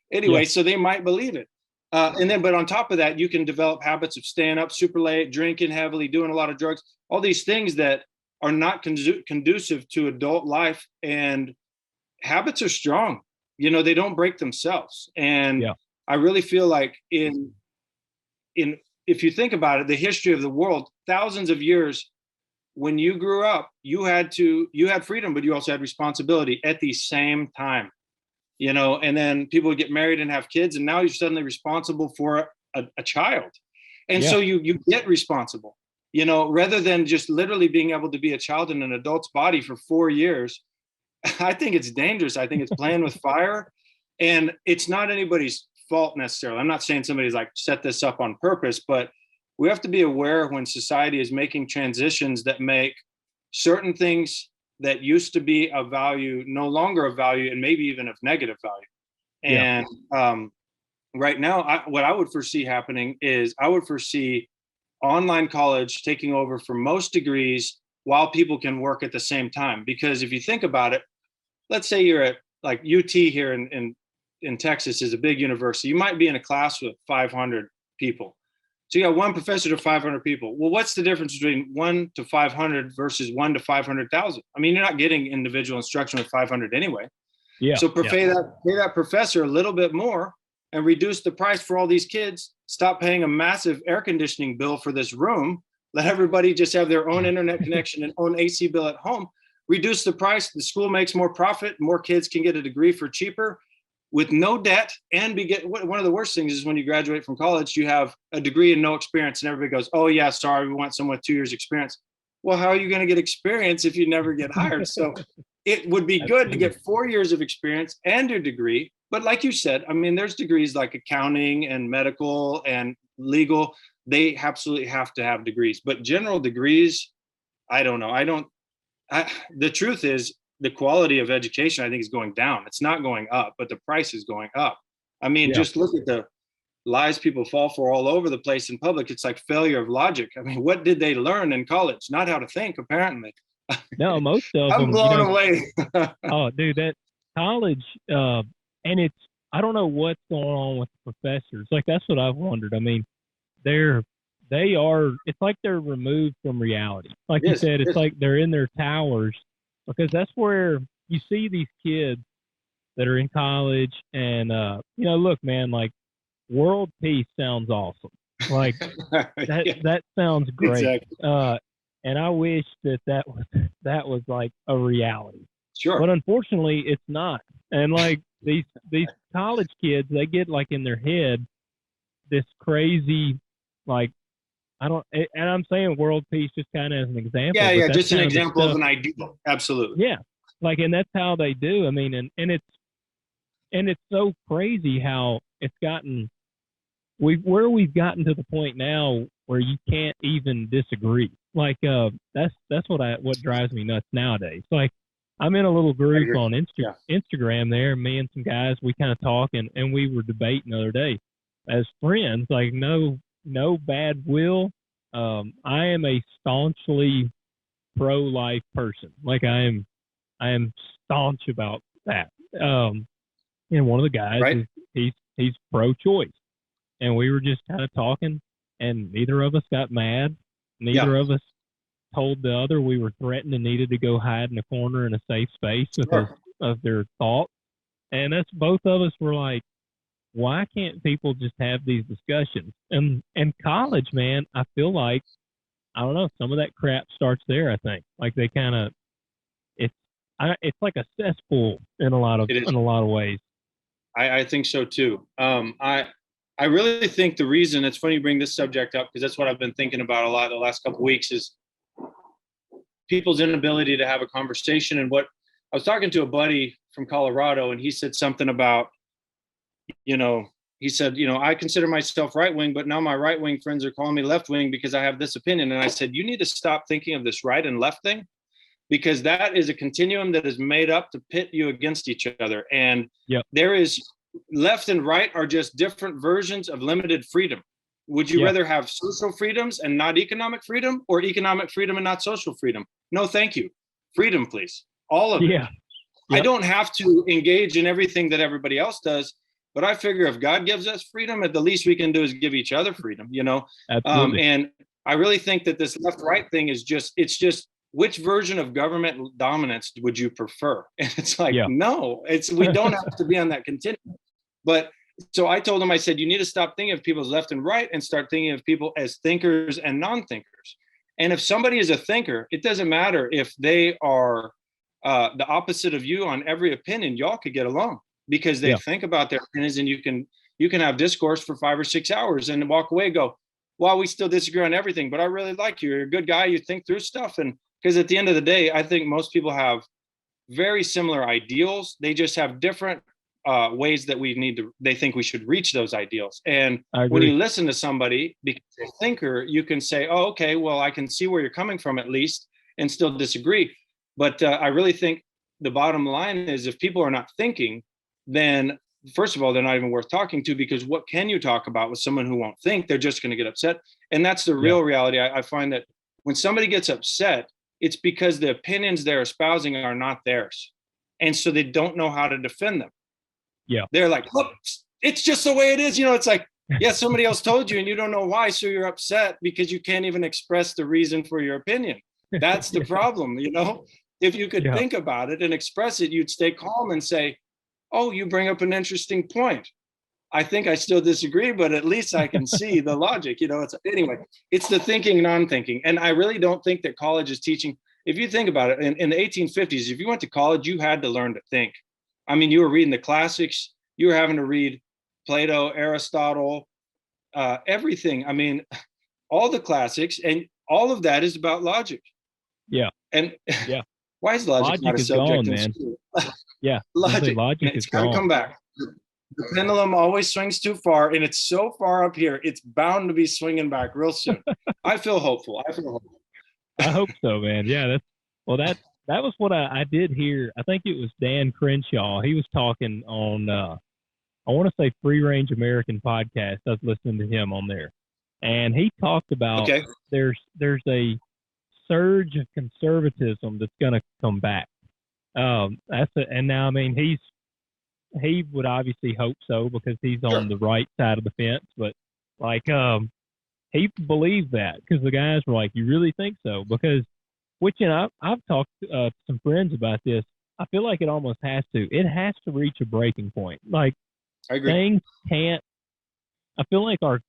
Speaker 2: Anyway, so they might believe it. But on top of that, you can develop habits of staying up super late, drinking heavily, doing a lot of drugs, all these things that are not conducive to adult life. And habits are strong. They don't break themselves. And I really feel like if you think about it, the history of the world, thousands of years, when you grew up, you had freedom, but you also had responsibility at the same time. And then people would get married and have kids, and now you're suddenly responsible for a child. And so you get responsible, rather than just literally being able to be a child in an adult's body for 4 years. I think it's dangerous. I think it's playing with fire, and it's not anybody's fault necessarily. I'm not saying somebody's like set this up on purpose, but we have to be aware when society is making transitions that make certain things that used to be of value no longer of value, and maybe even of negative value. And right now, what I would foresee happening is I would foresee online college taking over for most degrees while people can work at the same time. Because if you think about it, let's say you're at like UT here in Texas is a big university. You might be in a class with 500 people. So you got one professor to 500 people. Well, what's the difference between 1 to 500 versus 1 to 500,000? I mean, you're not getting individual instruction with 500 anyway. So pay that professor a little bit more and reduce the price for all these kids. Stop paying a massive air conditioning bill for this room. Let everybody just have their own internet connection and own AC bill at home. Reduce the price. The school makes more profit. More kids can get a degree for cheaper, with no debt, and one of the worst things is when you graduate from college, you have a degree and no experience, and everybody goes, "Oh yeah, sorry, we want someone with 2 years experience." Well, how are you going to get experience if you never get hired? So it would be good to get 4 years of experience and your degree. But like you said, I mean, there's degrees like accounting and medical and legal. They absolutely have to have degrees, but general degrees, I don't know. The truth is, the quality of education, I think, is going down. It's not going up, but the price is going up. I mean, just look at the lies people fall for all over the place in public. It's like failure of logic. I mean, what did they learn in college? Not how to think, apparently.
Speaker 1: No, most of
Speaker 2: I'm
Speaker 1: them.
Speaker 2: blown away.
Speaker 1: Oh, dude, that college, and I don't know what's going on with the professors. Like, that's what I've wondered. I mean, it's like they're removed from reality. Like you said, it's like they're in their towers, because that's where you see these kids that are in college and, look, man, like, world peace sounds awesome. Like that sounds great. Exactly. And I wish that was like a reality.
Speaker 2: Sure.
Speaker 1: But unfortunately it's not. And like these college kids, they get like in their head this crazy, like, and I'm saying world peace just kind of as an example.
Speaker 2: Yeah, just an example of an ideal. Absolutely.
Speaker 1: Yeah. Like, and that's how they do. I mean, and it's so crazy how it's gotten, we've gotten to the point now where you can't even disagree. Like, that's what drives me nuts nowadays. Like, I'm in a little group on Instagram there, me and some guys, we kind of talk, and we were debating the other day as friends, like, no bad will. I am a staunchly pro-life person. Like, I am staunch about that. And one of the guys,
Speaker 2: right,
Speaker 1: he's pro-choice, and we were just kind of talking, and neither of us got mad. Neither of us told the other we were threatened and needed to go hide in a corner in a safe space because of their thoughts. And that's, both of us were like, why can't people just have these discussions? And college, man, I feel like, I don't know, some of that crap starts there, I think. Like, they kind of, it's like a cesspool in a lot of ways.
Speaker 2: I think so too. I really think the reason, it's funny you bring this subject up, because that's what I've been thinking about a lot the last couple of weeks, is people's inability to have a conversation. And what I was talking to a buddy from Colorado, and he said something about, he said, I consider myself right wing, but now my right wing friends are calling me left wing because I have this opinion. And I said, you need to stop thinking of this right and left thing, because that is a continuum that is made up to pit you against each other. And there is, left and right are just different versions of limited freedom. Would you rather have social freedoms and not economic freedom, or economic freedom and not social freedom? No, thank you. Freedom, please. All of it. I don't have to engage in everything that everybody else does, but I figure if God gives us freedom, at the least we can do is give each other freedom, and I really think that this left-right thing is it's just which version of government dominance would you prefer? And it's like, no, we don't have to be on that continuum. But so I told him, I said, you need to stop thinking of people as left and right and start thinking of people as thinkers and non-thinkers. And if somebody is a thinker, it doesn't matter if they are the opposite of you on every opinion, y'all could get along because they think about their opinions, and you can have discourse for 5 or 6 hours and walk away and go, well, we still disagree on everything, but I really like you. You're a good guy. You think through stuff. And because at the end of the day, I think most people have very similar ideals. They just have different ways that they think we should reach those ideals. And when you listen to somebody, because they're a thinker, you can say, oh, okay, well, I can see where you're coming from at least, and still disagree. But I really think the bottom line is, if people are not thinking, then first of all, they're not even worth talking to, because what can you talk about with someone who won't think? They're just going to get upset. And that's the real reality. I find that when somebody gets upset, it's because the opinions they're espousing are not theirs. And so they don't know how to defend them. They're like, look, it's just the way it is. It's like, somebody else told you and you don't know why. So you're upset because you can't even express the reason for your opinion. That's the problem. If you could think about it and express it, you'd stay calm and say, oh, you bring up an interesting point. I think I still disagree, but at least I can see the logic. Anyway, it's the thinking, non-thinking. And I really don't think that college is teaching. If you think about it, in the 1850s, if you went to college, you had to learn to think. I mean, you were reading the classics. You were having to read Plato, Aristotle, everything. I mean, all the classics, and all of that is about logic. And why is logic not a subject in school? Logic is got to come back. The pendulum always swings too far, and it's so far up here, it's bound to be swinging back real soon. I feel hopeful.
Speaker 1: I hope so, man. that was what I did hear. I think it was Dan Crenshaw. He was talking on I want to say Free Range American podcast. I was listening to him on there, and he talked about
Speaker 2: Okay.
Speaker 1: there's a surge of conservatism that's going to come back. And now I mean he would obviously hope so because he's on the right side of the fence, but like he believed that because the guys were like, "You really think so?" Because which I've talked to some friends about this. I feel like it almost has to. It has to reach a breaking point. Like
Speaker 2: I agree.
Speaker 1: things can't. I feel like our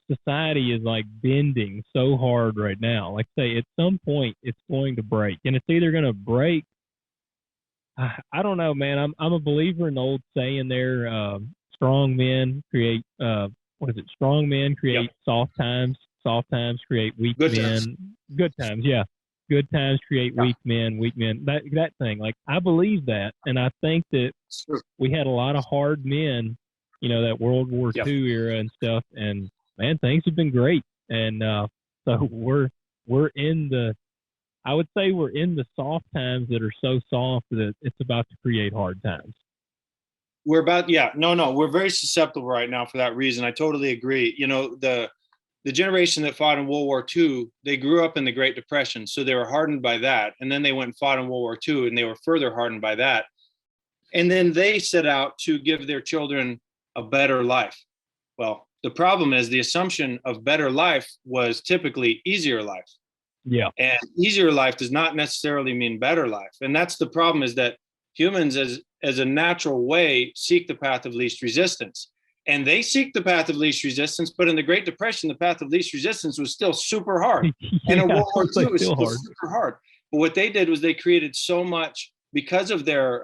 Speaker 1: society is like bending so hard right now. Like say at some point it's going to break, and it's either going to break. I don't know, man. I'm a believer in the old saying there. Strong men create. What is it? Strong men create soft times. Soft times create weak men.
Speaker 2: Times.
Speaker 1: Good times, yeah. Good times create weak men. Weak men. That thing. Like I believe that, and I think that we had a lot of hard men. You know, that World War II era and stuff. And man, things have been great. And so we're in the. I would say we're in the soft times that are so soft that it's about to create hard times.
Speaker 2: We're about, we're very susceptible right now for that reason. I totally agree. You know, the generation that fought in World War II, they grew up in the Great Depression, so they were hardened by that. And then they went and fought in World War II, and they were further hardened by that. And then they set out to give their children a better life. Well, the problem is the assumption of better life was typically easier life.
Speaker 1: Yeah.
Speaker 2: And easier life does not necessarily mean better life. And that's the problem, is that humans as a natural way seek the path of least resistance. And they seek the path of least resistance, but in the Great Depression, the path of least resistance was still super hard. And in World War II, it was still super hard. But what they did was they created so much because of their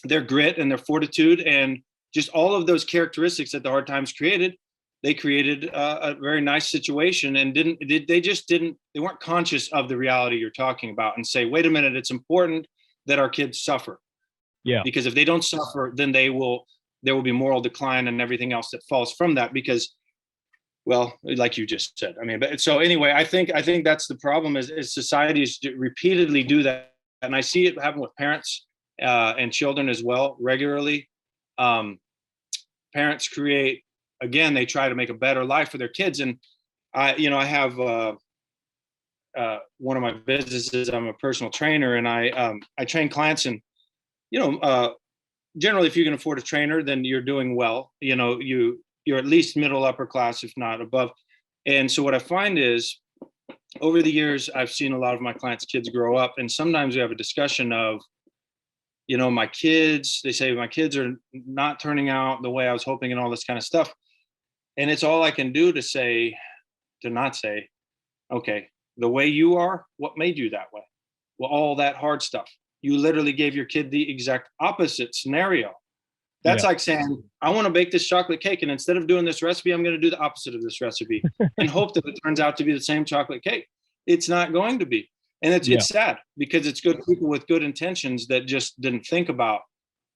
Speaker 2: grit and their fortitude and just all of those characteristics that the hard times created. They created a very nice situation and they weren't conscious of the reality you're talking about and say, wait a minute, it's important that our kids suffer.
Speaker 1: Yeah.
Speaker 2: Because if they don't suffer, then there will be moral decline and everything else that falls from that because, well, like you just said, I mean, but so anyway, I think that's the problem is societies repeatedly do that. And I see it happen with parents and children as well regularly. Parents create, again, they try to make a better life for their kids. And I have one of my businesses. I'm a personal trainer, and I train clients. And generally, if you can afford a trainer, then you're doing well. You know, you're at least middle upper class, if not above. And so what I find is, over the years, I've seen a lot of my clients' kids grow up, and sometimes we have a discussion of, my kids. They say my kids are not turning out the way I was hoping, and all this kind of stuff. And it's all I can do to not say, okay, the way you are, what made you that way? Well, all that hard stuff. You literally gave your kid the exact opposite scenario. That's like saying, I want to bake this chocolate cake, and instead of doing this recipe, I'm going to do the opposite of this recipe and hope that it turns out to be the same chocolate cake. It's not going to be. And it's sad because it's good people with good intentions that just didn't think about,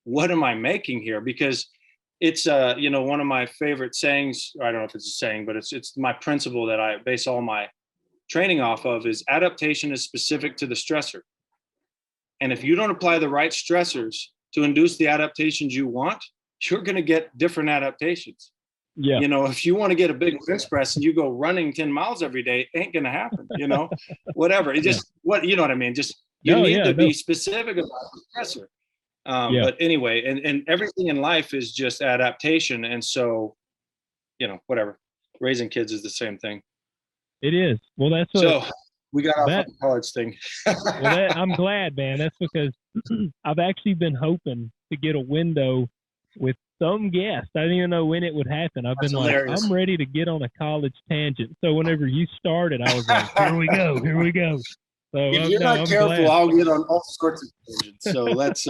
Speaker 2: what am I making here? Because it's one of my favorite sayings. I don't know if it's a saying, but it's my principle that I base all my training off of is adaptation is specific to the stressor. And if you don't apply the right stressors to induce the adaptations you want, you're going to get different adaptations.
Speaker 1: Yeah.
Speaker 2: If you want to get a big bench press and you go running 10 miles every day, it ain't going to happen, whatever. It just, you know what I mean? Just, you need to be specific about the stressor. But anyway, and everything in life is just adaptation. And so, whatever, raising kids is the same thing.
Speaker 1: It is. Well, that's
Speaker 2: so we got off on the college thing.
Speaker 1: Well, I'm glad, man. That's because I've actually been hoping to get a window with some guest. I didn't even know when it would happen. I've been hilarious. I'm ready to get on a college tangent. So whenever you started, I was like, here we go. So
Speaker 2: if you're not careful, glad. I'll get on all sorts of tangents. So let's,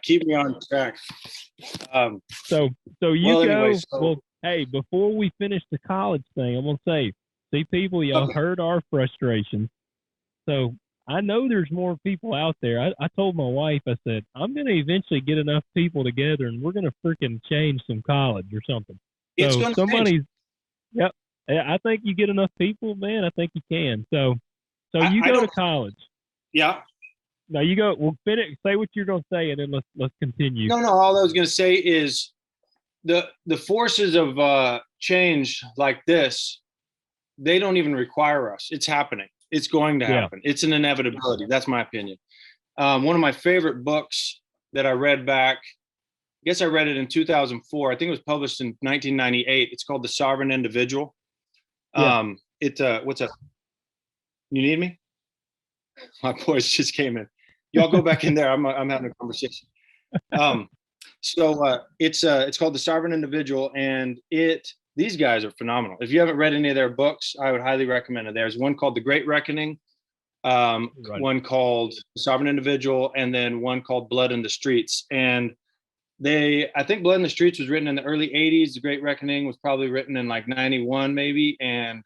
Speaker 2: keep me on track.
Speaker 1: So you go. Well, hey, before we finish the college thing, I'm gonna say, see, people, y'all heard our frustrations. So I know there's more people out there. I told my wife, I said, I'm going to eventually get enough people together and we're going to freaking change some college or something.
Speaker 2: It's going to change.
Speaker 1: Yep. I think you get enough people, man, I think you can. So you go to college.
Speaker 2: Yeah.
Speaker 1: No, you go. Well, finish. Say what you're going to say, and then let's continue.
Speaker 2: No. All I was going to say is the forces of change like this, they don't even require us. It's happening. It's going to happen. It's an inevitability. That's my opinion. One of my favorite books that I read back, I guess I read it in 2004. I think it was published in 1998. It's called The Sovereign Individual. What's up? You need me? My boys just came in. Y'all go back in there. I'm having a conversation. So it's called The Sovereign Individual, and these guys are phenomenal. If you haven't read any of their books, I would highly recommend it. There's one called The Great Reckoning, one called The Sovereign Individual, and then one called Blood in the Streets. And I think Blood in the Streets was written in the early 80s. The Great Reckoning was probably written in like 91 maybe, and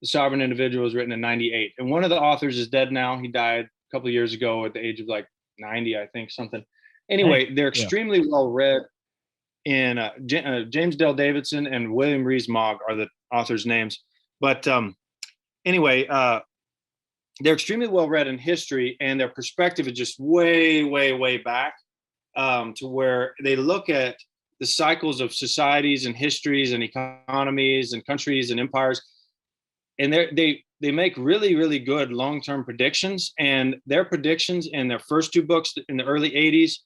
Speaker 2: The Sovereign Individual was written in 98. And one of the authors is dead now. He died a couple of years ago at the age of like 90, I think, something. Anyway, they're extremely well read. And James Dale Davidson and William Rees-Mogg are the authors' names. But anyway, they're extremely well read in history, and their perspective is just way, way, way back to where they look at the cycles of societies and histories and economies and countries and empires. And they make really, really good long-term predictions. And their predictions in their first two books in the early 80s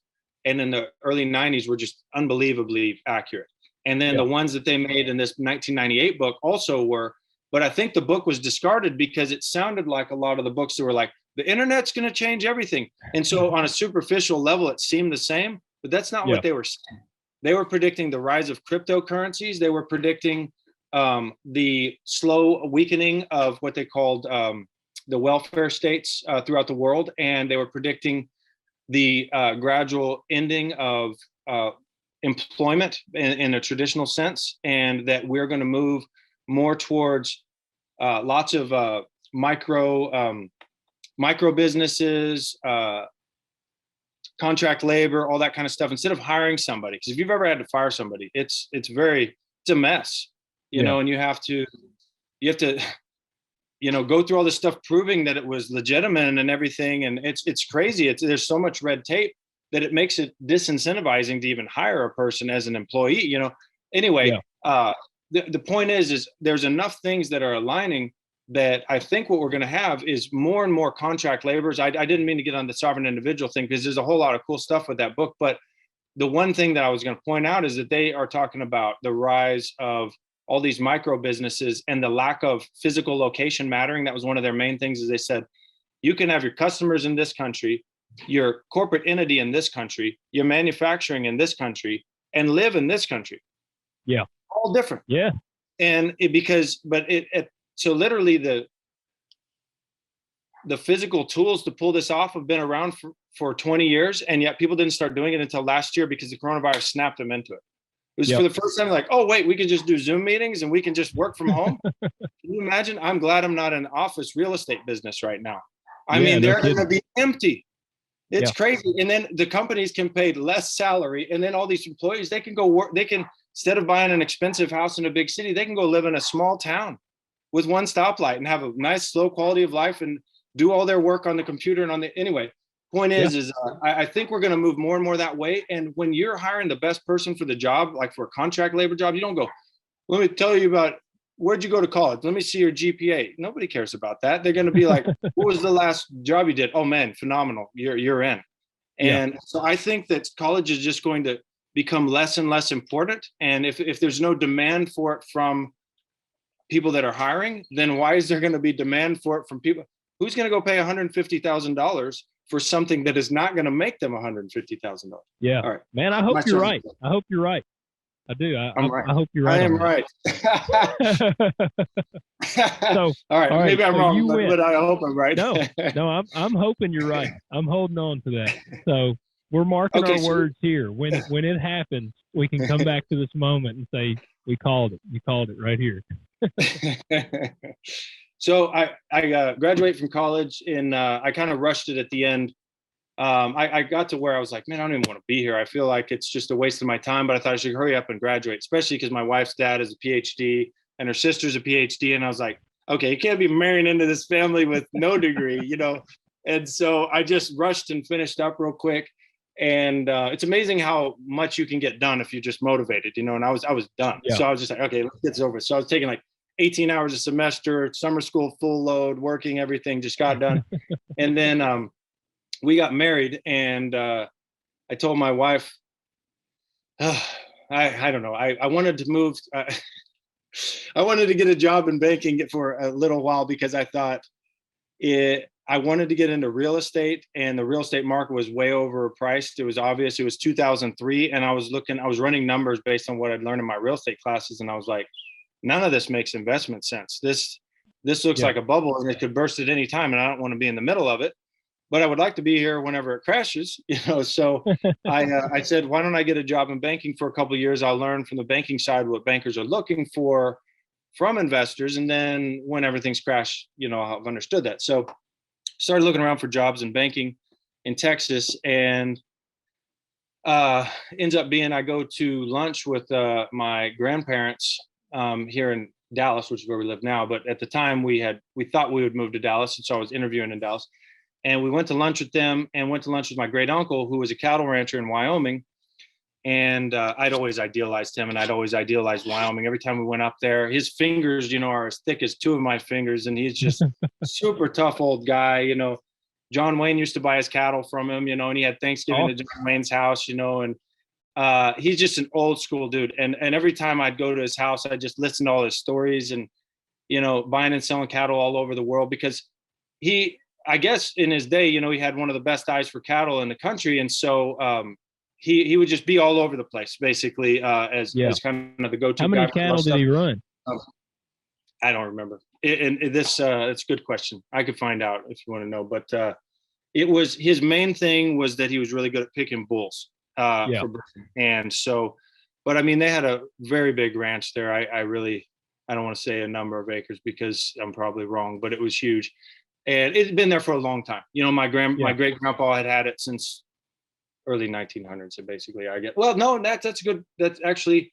Speaker 2: and in the early 90s were just unbelievably accurate. And then the ones that they made in this 1998 book also were, but I think the book was discarded because it sounded like a lot of the books that were like, the internet's going to change everything. And so on a superficial level, it seemed the same, but that's not what they were saying. They were predicting the rise of cryptocurrencies. They were predicting the slow weakening of what they called the welfare states throughout the world. And they were predicting the gradual ending of employment in a traditional sense, and that we're going to move more towards lots of micro businesses, contract labor, all that kind of stuff, instead of hiring somebody. Because if you've ever had to fire somebody, it's a mess, you know, and you have to go through all this stuff proving that it was legitimate and everything. And it's crazy. There's so much red tape that it makes it disincentivizing to even hire a person as an employee, you know. Anyway, the point is there's enough things that are aligning that I think what we're going to have is more and more contract laborers. I didn't mean to get on the sovereign individual thing because there's a whole lot of cool stuff with that book. But the one thing that I was going to point out is that they are talking about the rise of all these micro businesses and the lack of physical location mattering. That was one of their main things, is they said, you can have your customers in this country, your corporate entity in this country, your manufacturing in this country, and live in this country.
Speaker 1: Yeah.
Speaker 2: All different.
Speaker 1: Yeah.
Speaker 2: And so literally the physical tools to pull this off have been around for 20 years. And yet people didn't start doing it until last year because the coronavirus snapped them into it. It was for the first time like, oh, wait, we can just do Zoom meetings and we can just work from home. Can you imagine? I'm glad I'm not in office real estate business right now. I mean, they're going to be empty. It's crazy. And then the companies can pay less salary. And then all these employees, they can go work. They can, instead of buying an expensive house in a big city, they can go live in a small town with one stoplight and have a nice, slow quality of life and do all their work on the computer and anyway. Point is I think we're going to move more and more that way. And when you're hiring the best person for the job, like for a contract labor job, you don't go, let me tell you about, where'd you go to college? Let me see your GPA. Nobody cares about that. They're going to be like, what was the last job you did? Oh man, phenomenal. You're in. And so I think that college is just going to become less and less important. And if there's no demand for it from people that are hiring, then why is there going to be demand for it from people? Who's going to go pay $150,000 for something that is not going to make them $150,000?
Speaker 1: Yeah.
Speaker 2: All right.
Speaker 1: Man, I hope you're right. I hope you're right. I do.
Speaker 2: I'm right.
Speaker 1: I hope you're right.
Speaker 2: I am right.
Speaker 1: So,
Speaker 2: all right. Maybe I'm wrong, but I hope I'm right.
Speaker 1: No, I'm hoping you're right. I'm holding on to that. So we're marking our words here. When it happens, we can come back to this moment and say, we called it. You called it right here. So I graduated from college and I kind of rushed it at the end. I got to where I was like, man, I don't even want to be here. I feel like it's just a waste of my time, but I thought I should hurry up and graduate, especially because my wife's dad is a PhD and her sister's a PhD. And I was like, okay, you can't be marrying into this family with no degree, you know?
Speaker 2: And so I just rushed and finished up real quick. And it's amazing how much you can get done if you're just motivated, you know. And I was done.
Speaker 1: Yeah.
Speaker 2: So I was just like, okay, let's get this over. So I was taking like 18 hours a semester, summer school, full load, working, everything just got done. And then we got married, and I told my wife, I don't know. I wanted to move. I wanted to get a job in banking for a little while because I thought I wanted to get into real estate, and the real estate market was way overpriced. It was obvious. It was 2003, and I was running numbers based on what I'd learned in my real estate classes, and I was like, none of this makes investment sense. This looks like a bubble, and it could burst at any time, and I don't want to be in the middle of it. But I would like to be here whenever it crashes, you know. So I said, why don't I get a job in banking for a couple of years? I'll learn from the banking side what bankers are looking for from investors, and then when everything's crashed, you know, I've understood that. So started looking around for jobs in banking in Texas, and ends up being I go to lunch with my grandparents here in Dallas, which is where we live now. But at the time, we thought we would move to Dallas, and so I was interviewing in Dallas. And we went to lunch with them, and went to lunch with my great uncle, who was a cattle rancher in Wyoming. And I'd always idealized him, and I'd always idealized Wyoming. Every time we went up there, his fingers, you know, are as thick as two of my fingers, and he's just super tough old guy. You know, John Wayne used to buy his cattle from him, you know, and he had Thanksgiving at John Wayne's house, you know, and he's just an old school dude. And every time I'd go to his house, I just listened to all his stories, and, you know, buying and selling cattle all over the world, because I guess in his day, you know, he had one of the best eyes for cattle in the country. And so he would just be all over the place, basically, as kind of the go-to guy.
Speaker 1: How many cattle did he run?
Speaker 2: I don't remember. It's a good question. I could find out if you want to know. But it was his main thing was that he was really good at picking bulls. For Britain. And so, but I mean, they had a very big ranch there. I don't want to say a number of acres because I'm probably wrong, but it was huge. And it's been there for a long time. You know, my great grandpa had it since early 1900s. So basically, that's good. That's actually,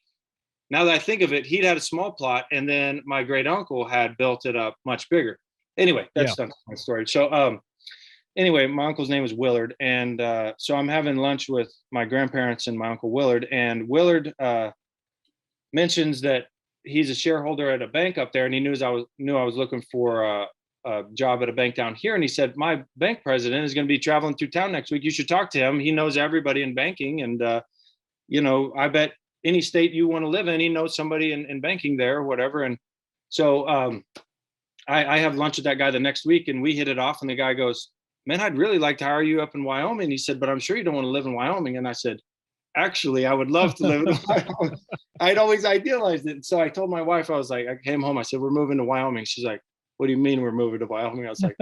Speaker 2: now that I think of it, he'd had a small plot, and then my great uncle had built it up much bigger. Anyway, that's not my story. So, anyway, my uncle's name is Willard, and so I'm having lunch with my grandparents and my uncle Willard, and Willard mentions that he's a shareholder at a bank up there, and he knew I was looking for a job at a bank down here. And he said, my bank president is going to be traveling through town next week. You should talk to him. He knows everybody in banking. And, you know, I bet any state you want to live in, he knows somebody in banking there or whatever. And so I have lunch with that guy the next week, and we hit it off. And the guy goes, man, I'd really like to hire you up in Wyoming. He said, but I'm sure you don't want to live in Wyoming. And I said, actually, I would love to live in Wyoming. I'd always idealized it. So I told my wife, I was like, I came home, I said, we're moving to Wyoming. She's like, what do you mean we're moving to Wyoming? I was like,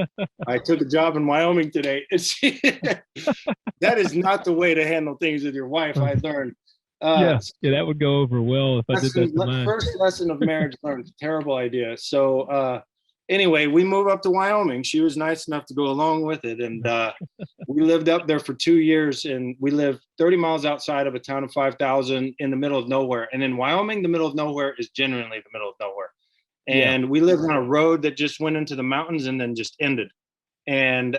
Speaker 2: I took a job in Wyoming today. That is not the way to handle things with your wife, I learned.
Speaker 1: Yeah, that would go over well if I did that to mine.
Speaker 2: First lesson of marriage learned. Terrible idea. So anyway, we moved up to Wyoming. She was nice enough to go along with it. And we lived up there for 2 years, and we lived 30 miles outside of a town of 5,000 in the middle of nowhere. And in Wyoming, the middle of nowhere is genuinely the middle of nowhere. And we lived on a road that just went into the mountains and then just ended. And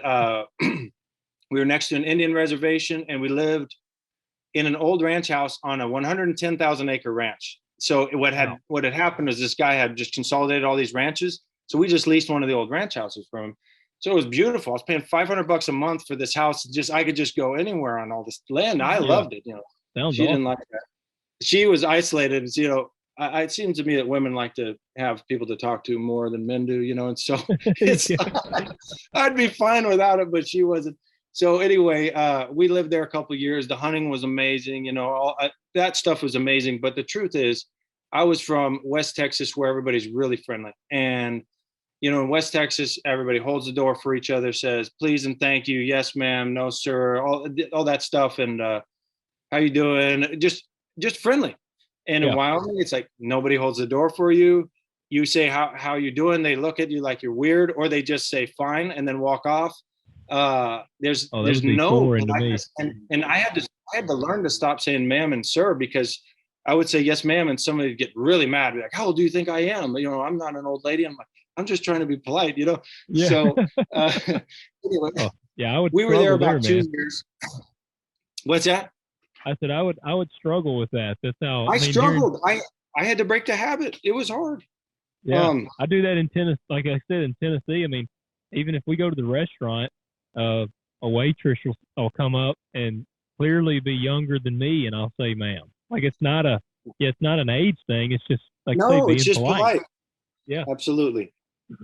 Speaker 2: we were next to an Indian reservation, and we lived in an old ranch house on a 110,000 acre ranch. So what had happened is this guy had just consolidated all these ranches. So we just leased one of the old ranch houses from him. So it was beautiful. I was paying $500 a month for this house. I could just go anywhere on all this land. I loved it. You know, she didn't like that. She was isolated. You know, it seems to me that women like to have people to talk to more than men do, you know, and so I'd be fine without it, but she wasn't. So anyway, we lived there a couple of years. The hunting was amazing, you know, that stuff was amazing. But the truth is, I was from West Texas, where everybody's really friendly. And, you know, in West Texas, everybody holds the door for each other, says, please and thank you. Yes, ma'am. No, sir. All that stuff. And how you doing? Just friendly. And in Wyoming, it's like nobody holds the door for you. You say how you doing, they look at you like you're weird, or they just say fine and then walk off. There's no and I had to learn to stop saying ma'am and sir, because I would say yes ma'am and somebody would get really mad, be like, how old do you think I am? You know, I'm not an old lady. I'm like, I'm just trying to be polite, you know. So anyway,
Speaker 1: Yeah, I would.
Speaker 2: We were there
Speaker 1: struggle
Speaker 2: about
Speaker 1: there,
Speaker 2: 2 years. What's that?
Speaker 1: I said I would struggle with that. That's how
Speaker 2: I
Speaker 1: I mean here.
Speaker 2: struggled. I had to break the habit. It was hard.
Speaker 1: Yeah, I do that in Tennessee. Like I said, in Tennessee, I mean, even if we go to the restaurant, a waitress will come up and clearly be younger than me, and I'll say, "Ma'am." Like it's not it's not an age thing. It's just like I say,
Speaker 2: No, it's
Speaker 1: being
Speaker 2: just
Speaker 1: polite.
Speaker 2: polite.
Speaker 1: Yeah.
Speaker 2: Absolutely.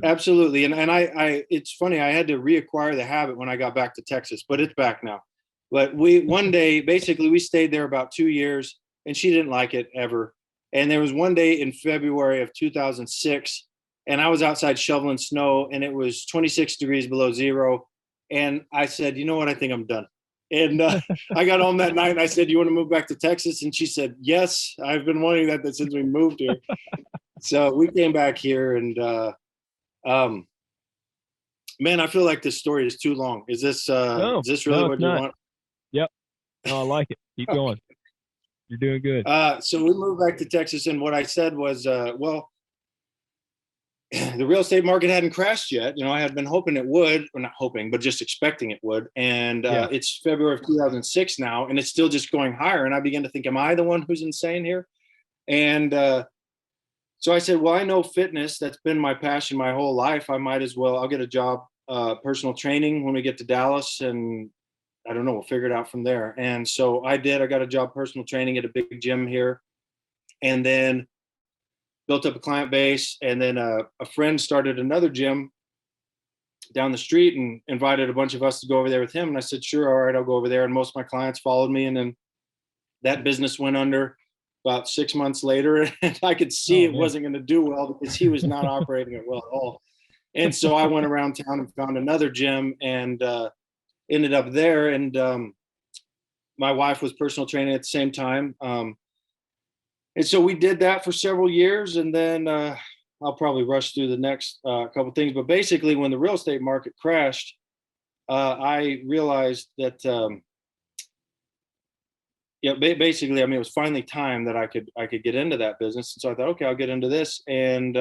Speaker 2: Absolutely. And I it's funny, I had to reacquire the habit when I got back to Texas, but it's back now. But one day, basically we stayed there about 2 years and she didn't like it ever. And there was one day in February of 2006, and I was outside shoveling snow and it was 26 degrees below zero. And I said, you know what? I think I'm done. And I got home that night and I said, you want to move back to Texas? And she said, yes, I've been wanting that since we moved here. So we came back here and, man, I feel like this story is too long. Is this really what you want?
Speaker 1: Yep. No, I like it. Keep going. You're doing good.
Speaker 2: So we moved back to Texas, and what I said was, well, the real estate market hadn't crashed yet. You know, I had been hoping it would, or not hoping, but just expecting it would. And it's February of 2006 now, and it's still just going higher. And I began to think, am I the one who's insane here? And so I said, well, I know fitness. That's been my passion my whole life. I might as well, I'll get a job, personal training when we get to Dallas, and I don't know, we'll figure it out from there. And so I did. I got a job personal training at a big gym here, and then built up a client base. And then a friend started another gym down the street and invited a bunch of us to go over there with him. And I said, sure, all right, I'll go over there. And most of my clients followed me. And then that business went under about 6 months later. And I could see it wasn't going to do well because he was not operating it well at all. And so I went around town and found another gym and ended up there. And my wife was personal training at the same time. And so we did that for several years. And then I'll probably rush through the next couple of things. But basically, when the real estate market crashed, I realized that, basically, I mean, it was finally time that I could get into that business. And so I thought, okay, I'll get into this. And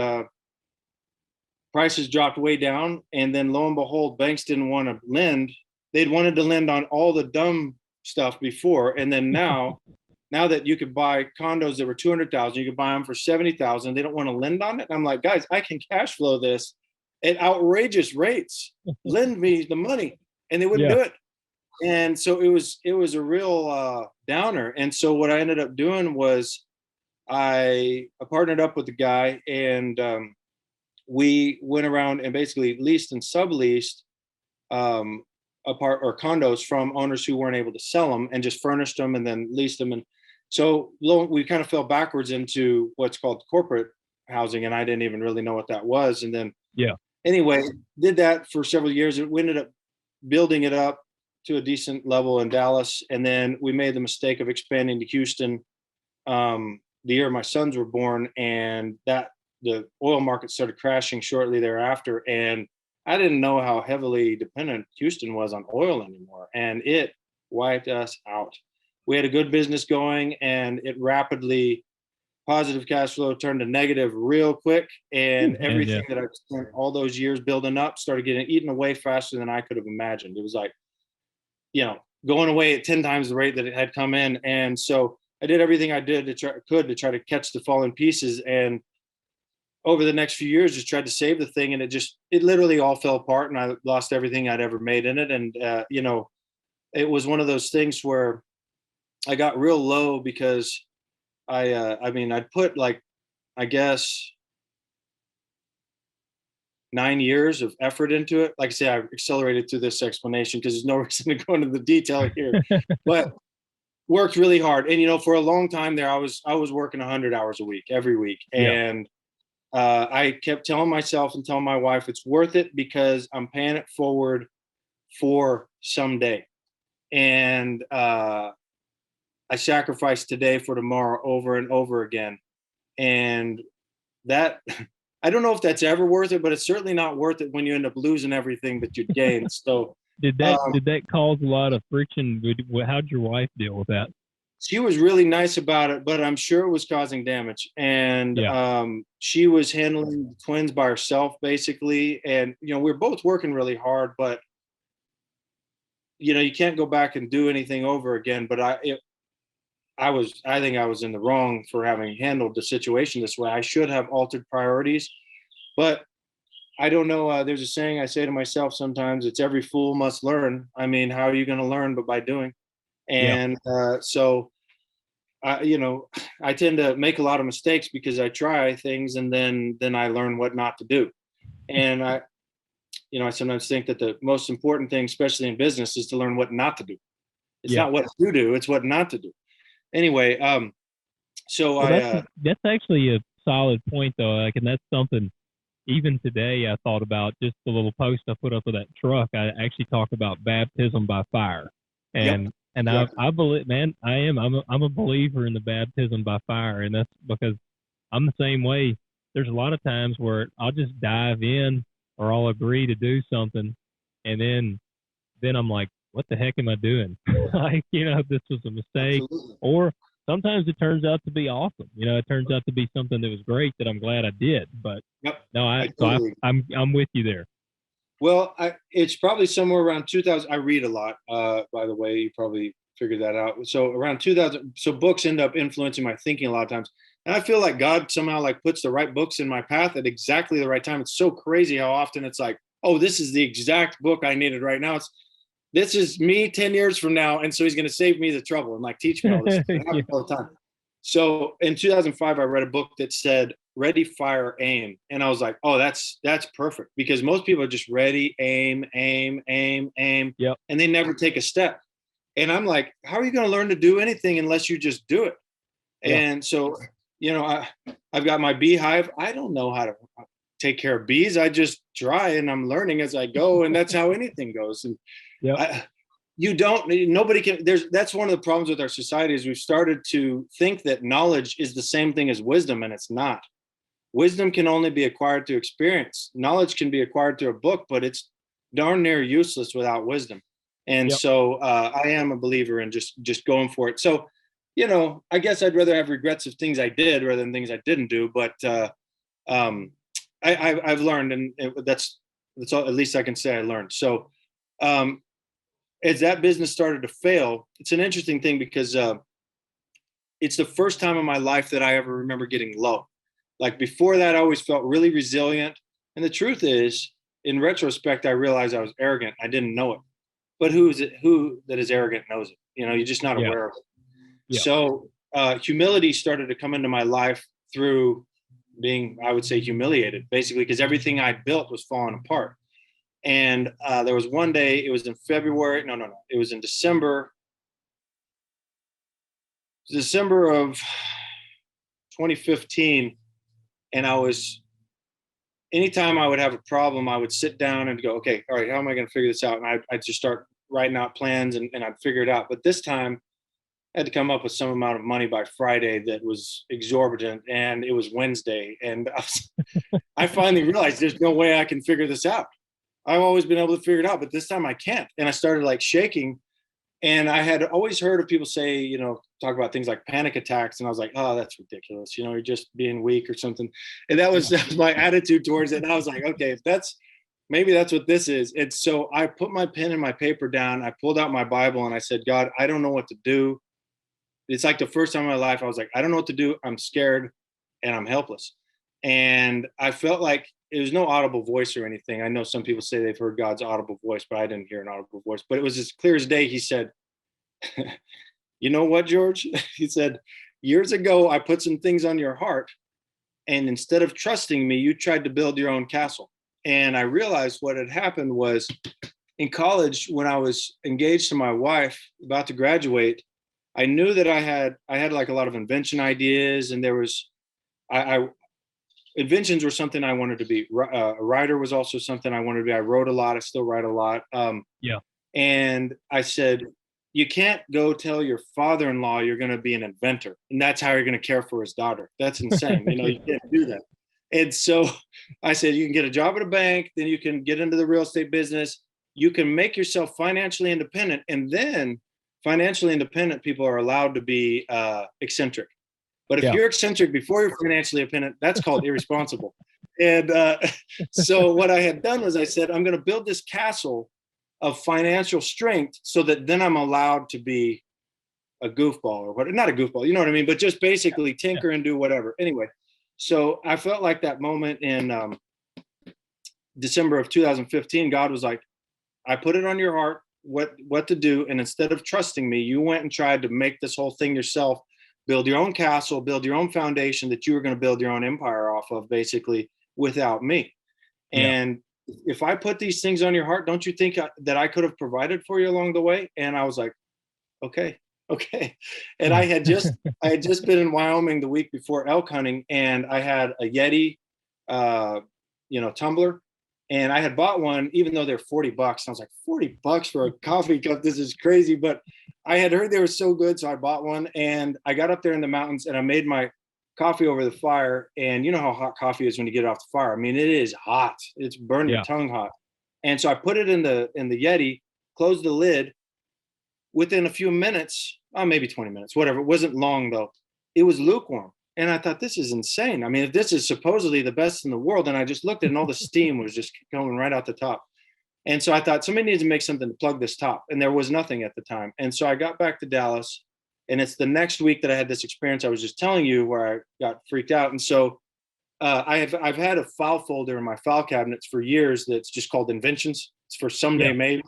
Speaker 2: prices dropped way down. And then lo and behold, banks didn't want to lend. They'd wanted to lend on all the dumb stuff before. And then now that you could buy condos that were 200,000, you could buy them for 70,000. They don't want to lend on it. And I'm like, guys, I can cash flow this at outrageous rates. Lend me the money, and they wouldn't do it. And so it was a real downer. And so what I ended up doing was I partnered up with the guy, and we went around and basically leased and subleased condos from owners who weren't able to sell them, and just furnished them and then leased them. And so we kind of fell backwards into what's called corporate housing, and I didn't even really know what that was. And then anyway, did that for several years. We ended up building it up to a decent level in Dallas, and then we made the mistake of expanding to Houston the year my sons were born, and the oil market started crashing shortly thereafter. And I didn't know how heavily dependent Houston was on oil anymore, and it wiped us out. We had a good business going, and it rapidly, positive cash flow turned to negative real quick, and everything that I spent all those years building up started getting eaten away faster than I could have imagined. It was like, going away at 10 times the rate that it had come in. And so I did everything I did to try to catch the falling pieces. And over the next few years, just tried to save the thing, and it literally all fell apart, and I lost everything I'd ever made in it. And it was one of those things where I got real low because I'd put, like, I guess 9 years of effort into it. Like I say, I accelerated through this explanation because there's no reason to go into the detail here, but worked really hard. And, for a long time there, I was working 100 hours a week, every week. And I kept telling myself and telling my wife, it's worth it because I'm paying it forward for someday. And I sacrificed today for tomorrow over and over again. And that, I don't know if that's ever worth it, but it's certainly not worth it when you end up losing everything that you gained. So
Speaker 1: did that cause a lot of friction? How'd your wife deal with that?
Speaker 2: She was really nice about it, but I'm sure it was causing damage. And she was handling the twins by herself, basically. And, we were both working really hard, but you can't go back and do anything over again. But I think I was in the wrong for having handled the situation this way. I should have altered priorities, but I don't know. There's a saying I say to myself sometimes, it's every fool must learn. I mean, how are you going to learn but by doing? And so, I tend to make a lot of mistakes because I try things and then I learn what not to do. And I sometimes think that the most important thing, especially in business, is to learn what not to do. It's not what to do, it's what not to do. Anyway,
Speaker 1: that's actually a solid point though. Like, and that's something even today I thought about, just the little post I put up of that truck. I actually talk about baptism by fire. And I believe, man, I'm a believer in the baptism by fire, and that's because I'm the same way. There's a lot of times where I'll just dive in, or I'll agree to do something, and then I'm like, what the heck am I doing? Like, this was a mistake.
Speaker 2: Absolutely.
Speaker 1: Or sometimes it turns out to be awesome. It turns out to be something that was great that I'm glad I did. But I'm with you there.
Speaker 2: Well, it's probably somewhere around 2000. I read a lot, by the way. You probably figured that out. So around 2000. So books end up influencing my thinking a lot of times. And I feel like God somehow like puts the right books in my path at exactly the right time. It's so crazy how often it's like, oh, this is the exact book I needed right now. This is me 10 years from now. And so he's going to save me the trouble and like teach me all this all the time. So in 2005, I read a book that said, ready, fire, aim. And I was like, oh, that's perfect, because most people are just ready, aim.
Speaker 1: Yep.
Speaker 2: And they never take a step. And I'm like, how are you going to learn to do anything unless you just do it? Yeah. And so, I've got my beehive. I don't know how to take care of bees. I just try, and I'm learning as I go. And that's how anything goes. And nobody can, that's one of the problems with our society is we've started to think that knowledge is the same thing as wisdom, and it's not. Wisdom can only be acquired through experience. Knowledge can be acquired through a book, but it's darn near useless without wisdom. And so I am a believer in just going for it. So, I guess I'd rather have regrets of things I did rather than things I didn't do. But I've learned, and that's all, at least I can say I learned. So as that business started to fail, it's an interesting thing because it's the first time in my life that I ever remember getting low. Like before that, I always felt really resilient. And the truth is, in retrospect, I realized I was arrogant. I didn't know it. But who that is arrogant knows it? You're just not aware of it. Yeah. So humility started to come into my life through being, I would say, humiliated, basically, because everything I built was falling apart. And there was one day, it was in February. No. It was in December of 2015. And anytime I would have a problem, I would sit down and go, okay, all right, how am I going to figure this out? And I'd just start writing out plans and I'd figure it out. But this time I had to come up with some amount of money by Friday that was exorbitant, and it was Wednesday. And I finally realized there's no way I can figure this out. I've always been able to figure it out, but this time I can't. And I started like shaking. And I had always heard of people say, talk about things like panic attacks. And I was like, oh, that's ridiculous. You're just being weak or something. And that was my attitude towards it. And I was like, okay, maybe that's what this is. And so I put my pen and my paper down. I pulled out my Bible and I said, God, I don't know what to do. It's like the first time in my life I was like, I don't know what to do. I'm scared and I'm helpless. And I felt like it was no audible voice or anything. I know some people say they've heard God's audible voice, but I didn't hear an audible voice. But it was as clear as day. He said, you know what, George? He said, years ago, I put some things on your heart. And instead of trusting me, you tried to build your own castle. And I realized what had happened was in college, when I was engaged to my wife, about to graduate, I knew that I had like a lot of invention ideas, and there was, inventions were something I wanted to be. A writer was also something I wanted to be. I wrote a lot. I still write a lot. And I said, you can't go tell your father-in-law you're going to be an inventor, and that's how you're going to care for his daughter. That's insane. You can't do that. And so I said, you can get a job at a bank, then you can get into the real estate business. You can make yourself financially independent, and then financially independent people are allowed to be eccentric. But if you're eccentric before you're financially independent, that's called irresponsible. And so what I had done was I said, I'm going to build this castle of financial strength so that then I'm allowed to be a goofball or what, not a goofball, you know what I mean? But just basically tinker and do whatever. Anyway, so I felt like that moment in December of 2015, God was like, I put it on your heart what to do. And instead of trusting me, you went and tried to make this whole thing yourself, build your own castle, build your own foundation that you were going to build your own empire off of, basically, without me. And if I put these things on your heart, don't you think that I could have provided for you along the way? And I was like, okay. And I had just been in Wyoming the week before elk hunting, and I had a Yeti, tumbler, and I had bought one, even though they're $40. I was like, $40 for a coffee cup? This is crazy. But I had heard they were so good, so I bought one, and I got up there in the mountains and I made my coffee over the fire. And you know how hot coffee is when you get it off the fire. I mean, it is hot. It's burning your tongue hot. And so I put it in the Yeti, closed the lid. Within a few minutes, maybe 20 minutes, whatever. It wasn't long though. It was lukewarm. And I thought, this is insane. I mean, if this is supposedly the best in the world, and I just looked at it and all the steam was just going right out the top. And so I thought somebody needs to make something to plug this top. And there was nothing at the time. And so I got back to Dallas, and it's the next week that I had this experience I was just telling you where I got freaked out. And so I've had a file folder in my file cabinets for years that's just called inventions. It's for someday, maybe,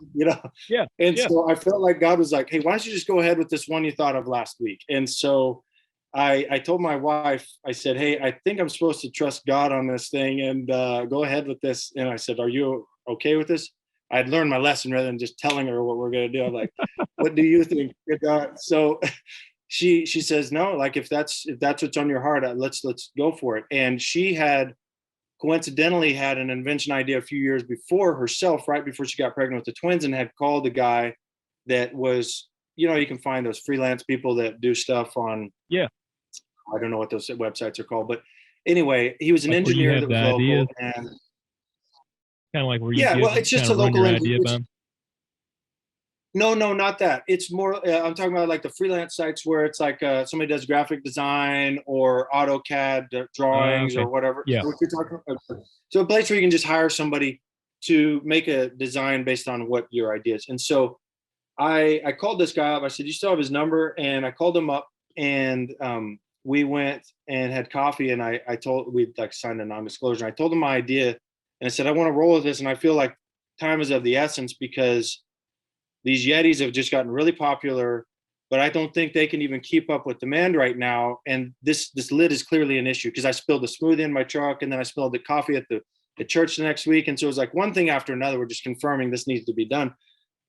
Speaker 2: And so I felt like God was like, hey, why don't you just go ahead with this one you thought of last week? And so I told my wife, I said, hey, I think I'm supposed to trust God on this thing and go ahead with this. And I said, are you okay with this? I'd learned my lesson rather than just telling her what we're going to do. I'm like, what do you think? So she says, no, like if that's what's on your heart, let's go for it. And she had coincidentally had an invention idea a few years before herself, right before she got pregnant with the twins, and had called the guy that was, you can find those freelance people that do stuff on, I don't know what those websites are called, but anyway, he was an engineer that was local, and
Speaker 1: kind of like where
Speaker 2: it's just a local engineer. No, not that. It's more, I'm talking about like the freelance sites where it's like somebody does graphic design or AutoCAD drawings or whatever.
Speaker 1: Yeah.
Speaker 2: So, talking about, so a place where you can just hire somebody to make a design based on what your idea is. And so I called this guy up. I said, you still have his number? And I called him up, and we went and had coffee, and we'd like signed a non-disclosure. I told him my idea, and I said, I want to roll with this. And I feel like time is of the essence because these Yetis have just gotten really popular, but I don't think they can even keep up with demand right now. And this lid is clearly an issue because I spilled the smoothie in my truck, and then I spilled the coffee at the church the next week. And so it was like one thing after another. We're just confirming this needs to be done.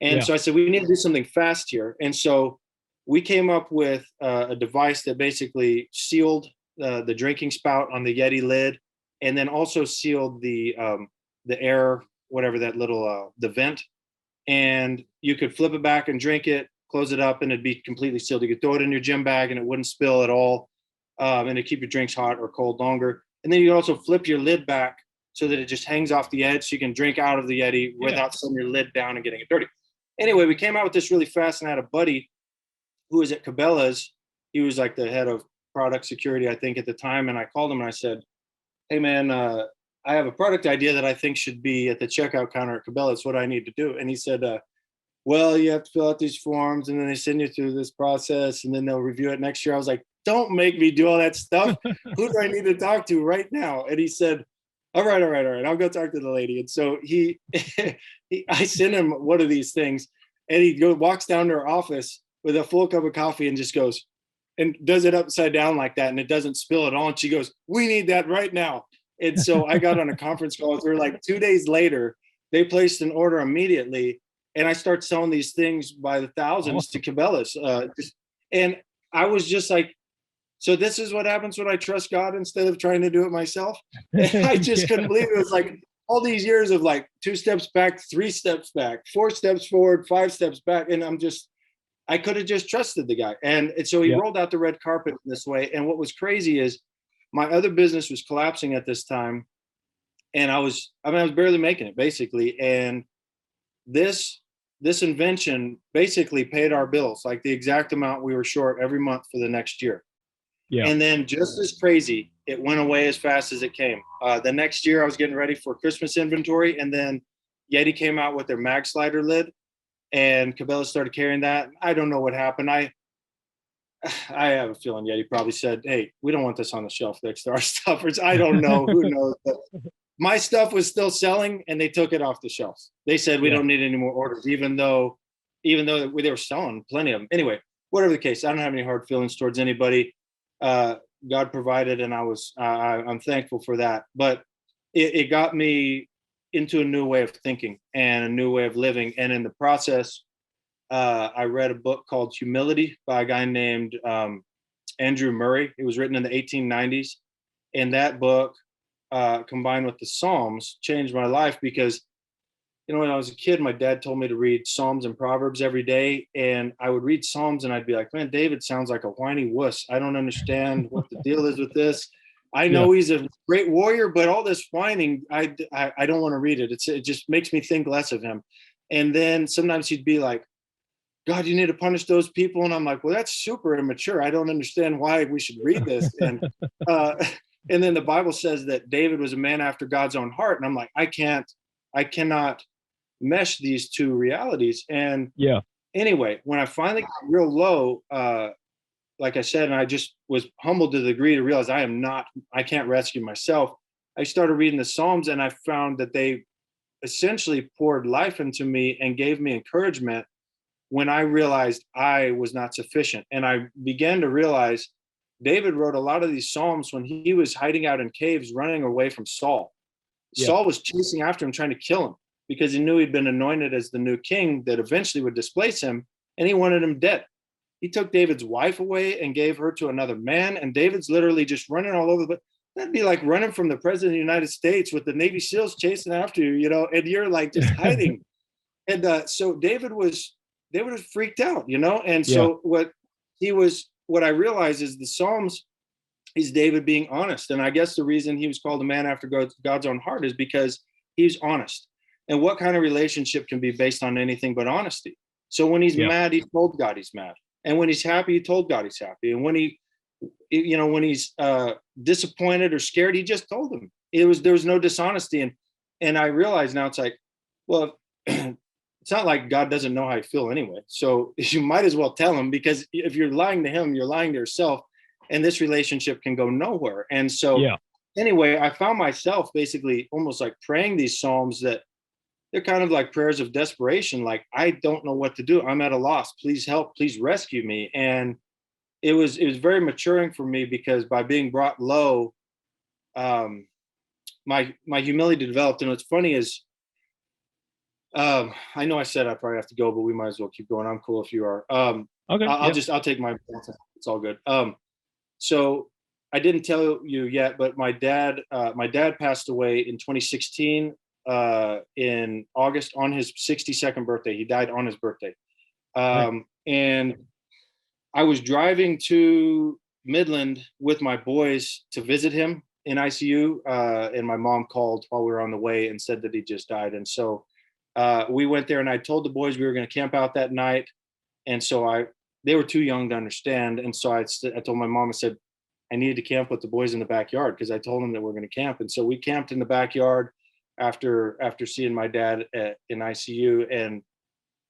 Speaker 2: And so I said, we need to do something fast here. And so we came up with a device that basically sealed the drinking spout on the Yeti lid, and then also sealed the air, whatever that little, the vent. And you could flip it back and drink it, close it up, and it'd be completely sealed. You could throw it in your gym bag and it wouldn't spill at all. And it'd keep your drinks hot or cold longer. And then you also flip your lid back so that it just hangs off the edge so you can drink out of the Yeti without setting your lid down and getting it dirty. Anyway, we came out with this really fast, and I had a buddy who was at Cabela's. He was like the head of product security, I think, at the time. And I called him and I said, hey, man, I have a product idea that I think should be at the checkout counter at Cabela's. What do I need to do? And he said, well, you have to fill out these forms, and then they send you through this process, and then they'll review it next year. I was like, don't make me do all that stuff. Who do I need to talk to right now? And he said, all right. I'll go talk to the lady. And so I sent him one of these things, and he walks down to her office with a full cup of coffee and just goes and does it upside down like that, and it doesn't spill at all. And she goes, we need that right now. And so I got on a conference call with her like 2 days later. They placed an order immediately, and I start selling these things by the thousands to Cabela's. And I was just like, so this is what happens when I trust God instead of trying to do it myself. And I just couldn't believe it. It was like all these years of like 2 steps back, 3 steps back, 4 steps forward, 5 steps back. And I could have just trusted the guy. And so he rolled out the red carpet this way. And what was crazy is my other business was collapsing at this time. And I was barely making it basically. And this invention basically paid our bills, like the exact amount we were short every month for the next year. Yeah. And then just as crazy, it went away as fast as it came. The next year I was getting ready for Christmas inventory. And then Yeti came out with their mag slider lid, and Cabela started carrying that. I don't know what happened. I have a feeling Yeti probably said, "Hey, we don't want this on the shelf next to our stuff." I don't know. Who knows? But my stuff was still selling, and they took it off the shelves. They said we don't need any more orders, even though they were selling plenty of them. Anyway, whatever the case, I don't have any hard feelings towards anybody. God provided, and I'm thankful for that. But it got me into a new way of thinking and a new way of living. And in the process, I read a book called Humility by a guy named Andrew Murray. It was written in the 1890s. And that book, combined with the Psalms, changed my life because, when I was a kid, my dad told me to read Psalms and Proverbs every day. And I would read Psalms and I'd be like, man, David sounds like a whiny wuss. I don't understand what the deal is with this. I know he's a great warrior, but all this whining, I don't want to read it. It just makes me think less of him. And then sometimes he'd be like, God, you need to punish those people. And I'm like, well, that's super immature. I don't understand why we should read this. And then the Bible says that David was a man after God's own heart. And I'm like, I cannot mesh these two realities. And anyway, when I finally got real low, like I said, and I just was humbled to the degree to realize I can't rescue myself. I started reading the Psalms, and I found that they essentially poured life into me and gave me encouragement when I realized I was not sufficient. And I began to realize David wrote a lot of these Psalms when he was hiding out in caves, running away from Saul. Saul was chasing after him, trying to kill him because he knew he'd been anointed as the new king that eventually would displace him, and he wanted him dead. He took David's wife away and gave her to another man, and David's literally just running all over. But that'd be like running from the president of the United States with the Navy SEALs chasing after you, and you're like just hiding. And so David was freaked out, And so what I realized is the Psalms is David being honest. And I guess the reason he was called a man after God's own heart is because he's honest. And what kind of relationship can be based on anything but honesty? So when he's mad, he told God he's mad. And when he's happy, he told God he's happy. And when when he's disappointed or scared, he just told him. There was no dishonesty. And I realize now it's like, well, it's not like God doesn't know how you feel anyway. So you might as well tell him, because if you're lying to him, you're lying to yourself, and this relationship can go nowhere. And so anyway, I found myself basically almost like praying these Psalms that they're kind of like prayers of desperation. Like, I don't know what to do. I'm at a loss. Please help. Please rescue me. And it was very maturing for me, because by being brought low, my humility developed. And what's funny is, I know I said I probably have to go, but we might as well keep going. I'm cool if you are. Okay. I'll take my. It's all good. So I didn't tell you yet, but my dad passed away in 2016 in August on his 62nd birthday. He died on his birthday. And I was driving to Midland with my boys to visit him in ICU, and my mom called while we were on the way and said that he just died. And so we went there, and I told the boys we were going to camp out that night. And so they were too young to understand. And so I told my mom, I said, I needed to camp with the boys in the backyard, because I told them that we're going to camp. And so we camped in the backyard after seeing my dad in ICU, and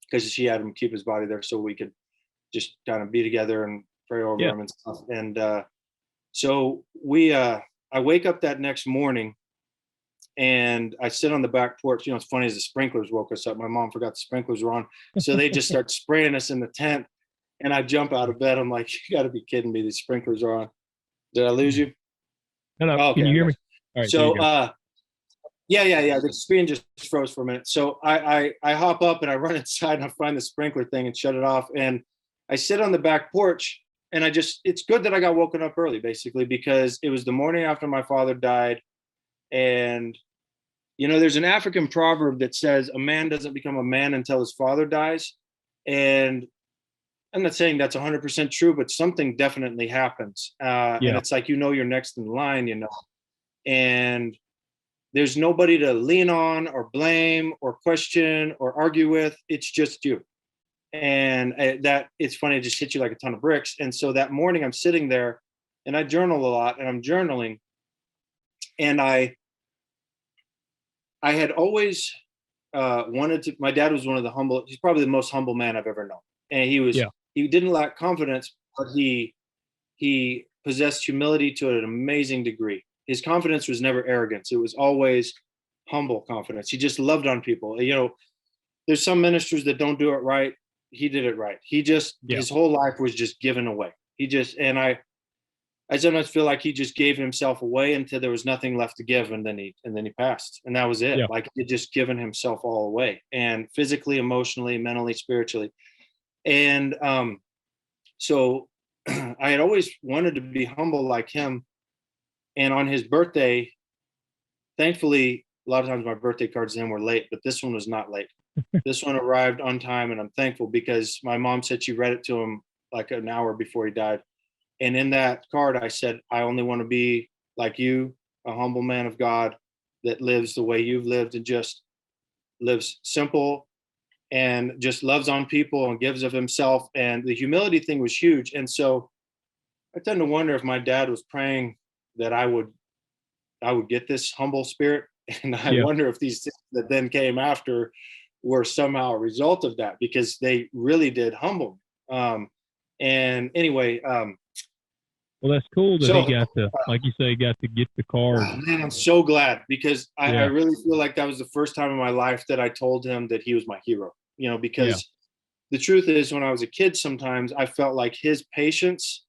Speaker 2: because she had him keep his body there so we could just kind of be together and pray over him and stuff. And so I wake up that next morning, and I sit on the back porch. It's funny, as the sprinklers woke us up. My mom forgot the sprinklers were on, so they just start spraying us in the tent. And I jump out of bed. I'm like, you got to be kidding me! These sprinklers are on. Did I lose you?
Speaker 1: Hello. Okay. Can you hear me? All right.
Speaker 2: So yeah. The screen just froze for a minute. So I hop up and I run inside and I find the sprinkler thing and shut it off. And I sit on the back porch, and it's good that I got woken up early, basically, because it was the morning after my father died. And, there's an African proverb that says a man doesn't become a man until his father dies. And I'm not saying that's 100% true, but something definitely happens. And it's like, you're next in line, and there's nobody to lean on or blame or question or argue with. It's just you. And that it's funny, it just hits you like a ton of bricks. And so that morning I'm sitting there, and I journal a lot, and I'm journaling. And I had always my dad was he's probably the most humble man I've ever known. And he didn't lack confidence, but he possessed humility to an amazing degree. His confidence was never arrogance. It was always humble confidence. He just loved on people. There's some ministers that don't do it right. He did it right. His whole life was just given away. I sometimes feel like he just gave himself away until there was nothing left to give, and then he passed, and that was it. Yeah. Like, he just given himself all away, and physically, emotionally, mentally, spiritually. And so I had always wanted to be humble like him. And on his birthday, thankfully, a lot of times my birthday cards then were late, but this one was not late. This one arrived on time, and I'm thankful because my mom said she read it to him like an hour before he died. And in that card, I said, I only want to be like you, a humble man of God that lives the way you've lived, and just lives simple and just loves on people and gives of himself. And the humility thing was huge. And so I tend to wonder if my dad was praying that I would get this humble spirit. And I wonder if these things that then came after were somehow a result of that, because they really did humble me. And anyway,
Speaker 1: well, that's cool that he got to, like you say, got to get the card.
Speaker 2: Oh, man, I'm so glad, because I really feel like that was the first time in my life that I told him that he was my hero, because the truth is, when I was a kid, sometimes I felt like his patience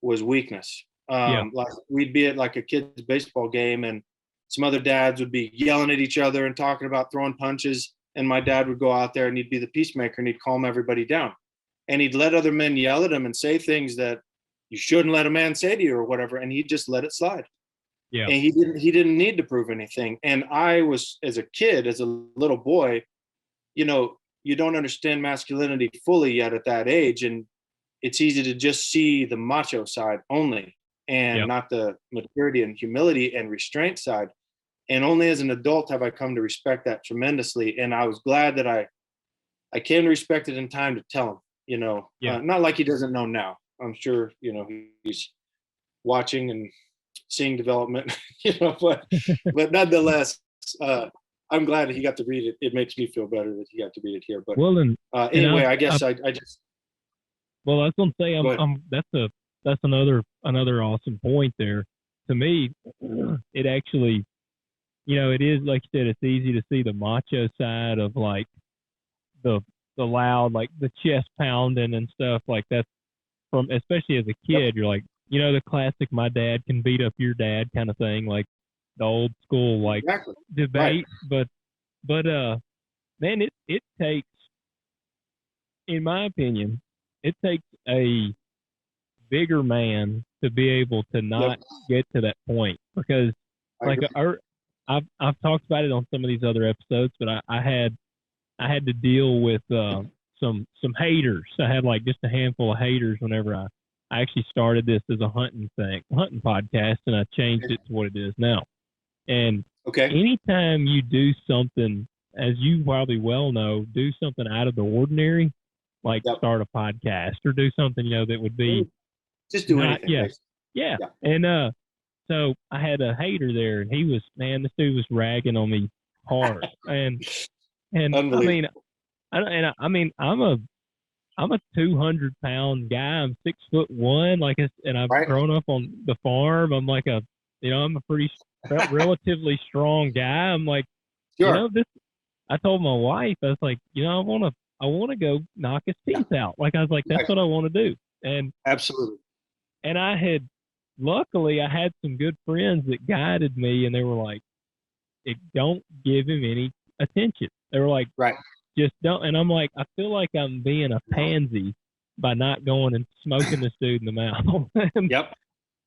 Speaker 2: was weakness. Like, we'd be at like a kid's baseball game, and some other dads would be yelling at each other and talking about throwing punches. And my dad would go out there and he'd be the peacemaker, and he'd calm everybody down. And he'd let other men yell at him and say things that you shouldn't let a man say to you or whatever. And he'd just let it slide. Yeah. And he didn't need to prove anything. And I was, as a kid, as a little boy, you don't understand masculinity fully yet at that age. And it's easy to just see the macho side only, and not the maturity and humility and restraint side. And only as an adult have I come to respect that tremendously. And I was glad that I came to respect it in time to tell him, not like he doesn't know now. I'm sure, he's watching and seeing development, but nonetheless, I'm glad that he got to read it. It makes me feel better that he got to read it here. But anyway, I guess I just.
Speaker 1: Well, I was going to say, that's another awesome point there. To me, it actually, it is, like you said, it's easy to see the macho side of like the loud, like the chest pounding and stuff like that. From, especially as a kid, you're like, the classic "my dad can beat up your dad" kind of thing, like the old school like debate. Right. But man, it takes, in my opinion, it takes a bigger man to be able to not get to that point, because like I've talked about it on some of these other episodes, but I had to deal with some haters. I had like just a handful of haters whenever I actually started this as a hunting podcast, and I changed it to what it is now. And anytime you do something, as you probably well know, do something out of the ordinary, like start a podcast or do something, that would be
Speaker 2: just do anything.
Speaker 1: Yeah. And so I had a hater there, and this dude was ragging on me hard. and I'm a 200-pound guy. I'm 6'1", and I've grown up on the farm. I'm like I'm a pretty relatively strong guy. I'm like, I told my wife, I was like, I want to go knock his teeth out. Like, I was like, that's what I want to do. And
Speaker 2: absolutely.
Speaker 1: And luckily I had some good friends that guided me, and they were like, don't give him any attention. They were like, just don't. And I'm like, I feel like I'm being a pansy by not going and smoking this dude in the mouth.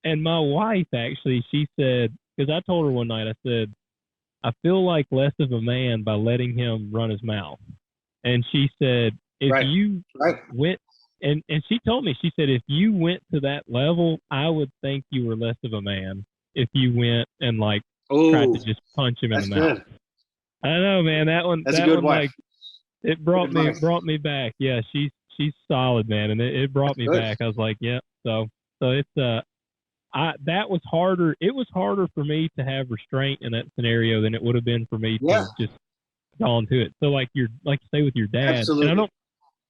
Speaker 1: And my wife, actually, she said, because I told her one night, I said, I feel like less of a man by letting him run his mouth. And she said, if you went, and she told me, she said, if you went to that level, I would think you were less of a man if you went and tried to just punch him in the mouth. Good. I know, man. That's a good wife. It brought me back. Yeah, she's solid, man, and it brought me back. I was like, yeah. So it's that was harder. It was harder for me to have restraint in that scenario than it would have been for me to just gone to it. So like you say with your dad,
Speaker 2: Absolutely.
Speaker 1: and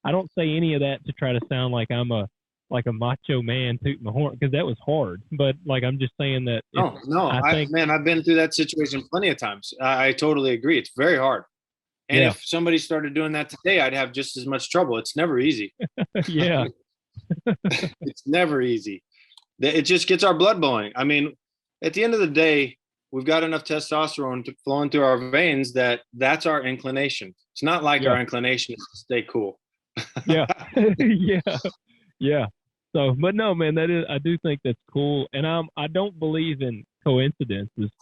Speaker 1: I don't say any of that to try to sound like I'm a macho man tooting the horn, because that was hard. But like, I'm just saying that.
Speaker 2: I've been through that situation plenty of times. I totally agree. It's very hard. And if somebody started doing that today, I'd have just as much trouble. It's never easy.
Speaker 1: Yeah.
Speaker 2: It's never easy. It just gets our blood boiling. I mean, at the end of the day, we've got enough testosterone flowing through our veins that's our inclination. It's not like our inclination is to stay cool.
Speaker 1: Yeah. Yeah. So, but no, man, I do think that's cool. And I don't believe in coincidences.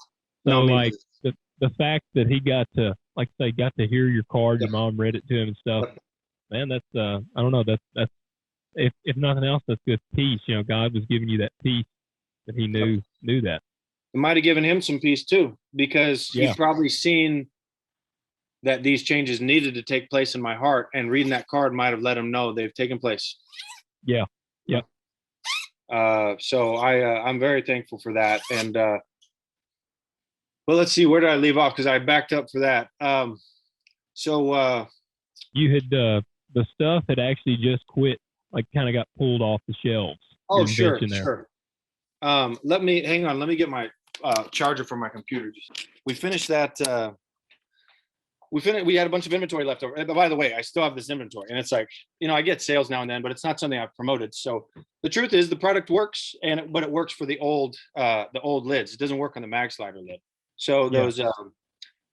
Speaker 1: So like the fact that he got to, like say, got to hear your card, your mom read it to him and stuff, man, that's, I don't know, that's, if nothing else, that's good peace. You know, God was giving you that peace that he knew that.
Speaker 2: It might have given him some peace too, because he's probably seen that these changes needed to take place in my heart, and reading that card might have let him know they've taken place.
Speaker 1: Yeah. Yeah.
Speaker 2: So I'm very thankful for that. And, well, let's see, where did I leave off? Cause I backed up for that.
Speaker 1: You had, the stuff had actually just quit, like kind of got pulled off the shelves.
Speaker 2: Oh, sure. Let me get my charger for my computer. We finished that. We had a bunch of inventory left over. And by the way, I still have this inventory, and it's like, I get sales now and then, but it's not something I've promoted. So the truth is, the product works, but it works for the old lids. It doesn't work on the mag slider lid. So those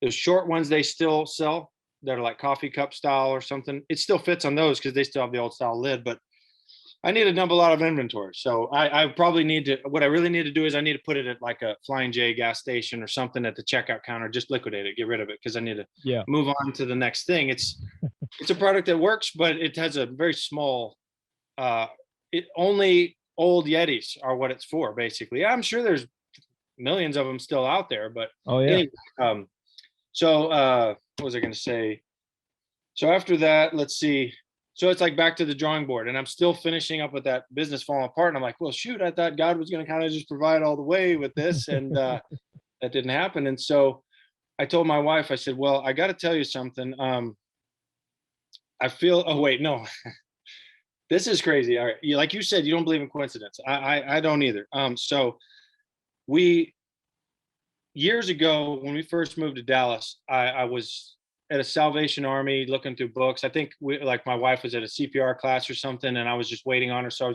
Speaker 2: short ones, they still sell, that are like coffee cup style or something. It still fits on those because they still have the old style lid, but I need to dump a lot of inventory. So I probably need to, what I really need to do is I need to put it at like a Flying J gas station or something at the checkout counter, just liquidate it, get rid of it, because I need to move on to the next thing. It's a product that works, but it has a very small, only old Yetis are what it's for, basically. I'm sure there's millions of them still out there, but anyway, what was I going to say? So after that, let's see. So it's like back to the drawing board, and I'm still finishing up with that business falling apart. And I'm like, well, shoot, I thought God was going to kind of just provide all the way with this. And that didn't happen. And so I told my wife, I said, well, I got to tell you something. I feel, oh, wait, no, this is crazy. All right. Like you said, you don't believe in coincidence. I don't either. So years ago, when we first moved to Dallas, I was at a Salvation Army looking through books. I think my wife was at a CPR class or something, and I was just waiting on her. So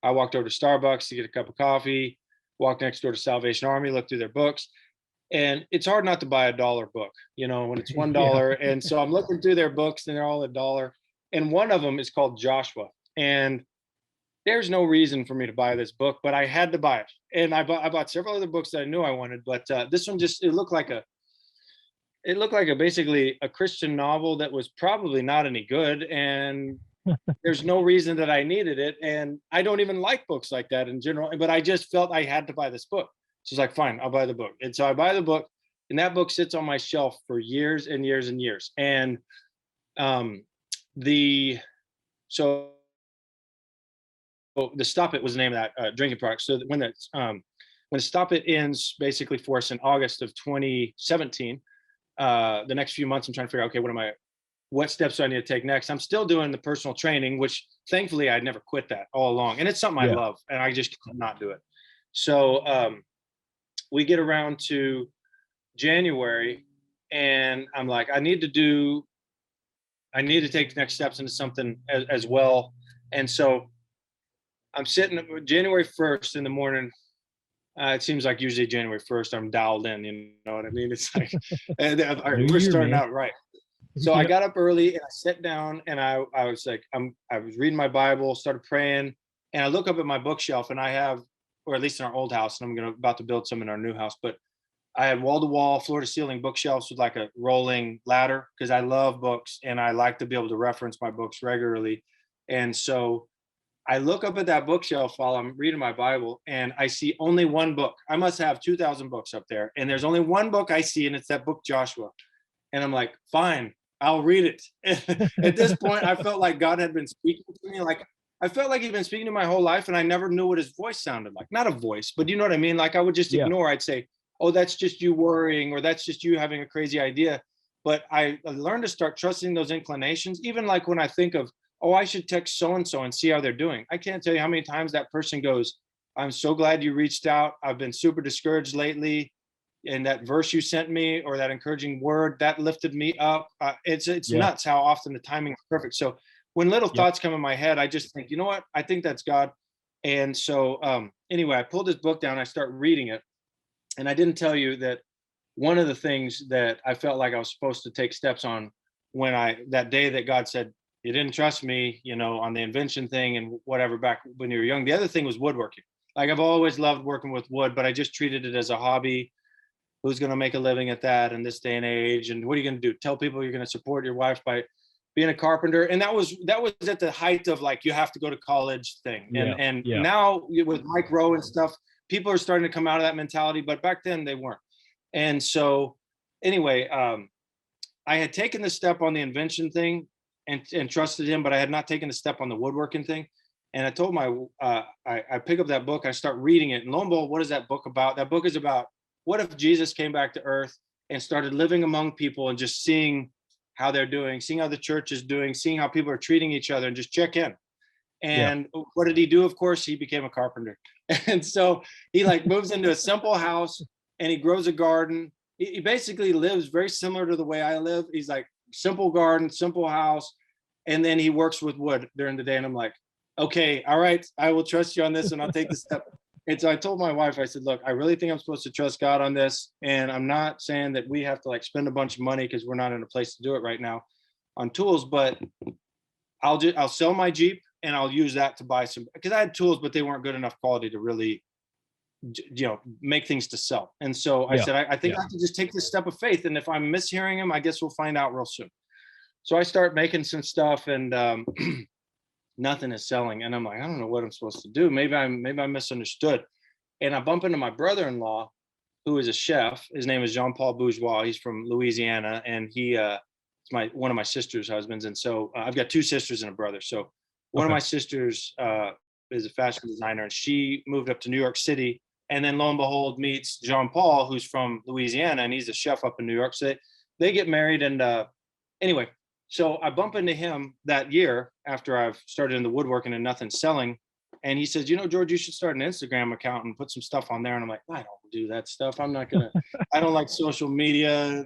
Speaker 2: I walked over to Starbucks to get a cup of coffee, walked next door to Salvation Army, looked through their books. And it's hard not to buy $1 book, when it's $1. And so I'm looking through their books, and they're all $1. And one of them is called Joshua. And there's no reason for me to buy this book, but I had to buy it. And I bought several other books that I knew I wanted, but this one it looked like basically a Christian novel that was probably not any good, and there's no reason that I needed it. And I don't even like books like that in general, but I just felt I had to buy this book. So it's like, fine, I'll buy the book. And so I buy the book, and that book sits on my shelf for years and years and years. And the Stop It was the name of that drinking product. So when Stop It ends basically for us in August of 2017, the next few months, I'm trying to figure out, okay, what steps do I need to take next? I'm still doing the personal training, which thankfully I'd never quit that all along. And it's something I love, and I just could not do it. So we get around to January, and I'm like, I need to take the next steps into something as well. And so I'm sitting January 1st in the morning. It seems like usually January 1st, I'm dialed in, you know what I mean? It's like, we're starting out right. So I got up early, and I sat down, and I was like, I was reading my Bible, started praying, and I look up at my bookshelf, and I have, or at least in our old house, and I'm about to build some in our new house, but I had wall-to-wall, floor-to-ceiling bookshelves with like a rolling ladder, because I love books, and I like to be able to reference my books regularly. And so I look up at that bookshelf while I'm reading my Bible, and I see only one book. I must have 2,000 books up there, and there's only one book I see, and it's that book, Joshua. And I'm like, fine, I'll read it. At this point, I felt like God had been speaking to me. Like, I felt like he'd been speaking to my whole life, and I never knew what his voice sounded like. Not a voice, but you know what I mean? Like, I would just ignore. I'd say, oh, that's just you worrying, or that's just you having a crazy idea. but I learned to start trusting those inclinations. Even like when I think of, oh, I should text so-and-so and see how they're doing. I can't tell you how many times that person goes, I'm so glad you reached out. I've been super discouraged lately. And that verse you sent me, or that encouraging word, that lifted me up. It's
Speaker 1: Yeah.
Speaker 2: nuts how often the timing is perfect. So when little
Speaker 1: Yep.
Speaker 2: thoughts come in my head, I just think, you know what? I think that's God. And so anyway, I pulled this book down, I start reading it. And I didn't tell you that one of the things that I felt like I was supposed to take steps on that day that God said, you didn't trust me, on the invention thing and whatever back when you were young. The other thing was woodworking. Like I've always loved working with wood, but I just treated it as a hobby. Who's going to make a living at that in this day and age? And what are you going to do? Tell people you're going to support your wife by being a carpenter? And that was at the height of like, you have to go to college thing. And now with Mike Rowe and stuff, people are starting to come out of that mentality, but back then they weren't. And so anyway, I had taken the step on the invention thing and trusted him, but I had not taken the step on the woodworking thing. And I told I pick up that book, I start reading it, and lo and behold, what is that book about? That book is about, what if Jesus came back to earth and started living among people and just seeing how they're doing, seeing how the church is doing, seeing how people are treating each other, and just check in. And what did he do? Of course, he became a carpenter. And so he like moves into a simple house and he grows a garden. He basically lives very similar to the way I live. He's like simple garden, simple house. And then he works with wood during the day. And I'm like, okay, all right, I will trust you on this and I'll take the step. And so I told my wife, I said, look, I really think I'm supposed to trust God on this. And I'm not saying that we have to like spend a bunch of money because we're not in a place to do it right now on tools, but I'll sell my Jeep and I'll use that to buy some, because I had tools, but they weren't good enough quality to really, make things to sell. And so I said, I think I have to just take this step of faith. And if I'm mishearing him, I guess we'll find out real soon. So I start making some stuff and nothing is selling. And I'm like, I don't know what I'm supposed to do. Maybe I misunderstood. And I bump into my brother-in-law, who is a chef. His name is Jean-Paul Bourgeois. He's from Louisiana. And he is one of my sister's husbands. And so I've got two sisters and a brother. So one of my sisters is a fashion designer, and she moved up to New York City. And then lo and behold, meets Jean-Paul, who's from Louisiana, and he's a chef up in New York. So they get married. And anyway, so I bump into him that year after I've started in the woodworking and nothing's selling. And he says, George, you should start an Instagram account and put some stuff on there. And I'm like, I don't do that stuff. I'm not going to, I don't like social media.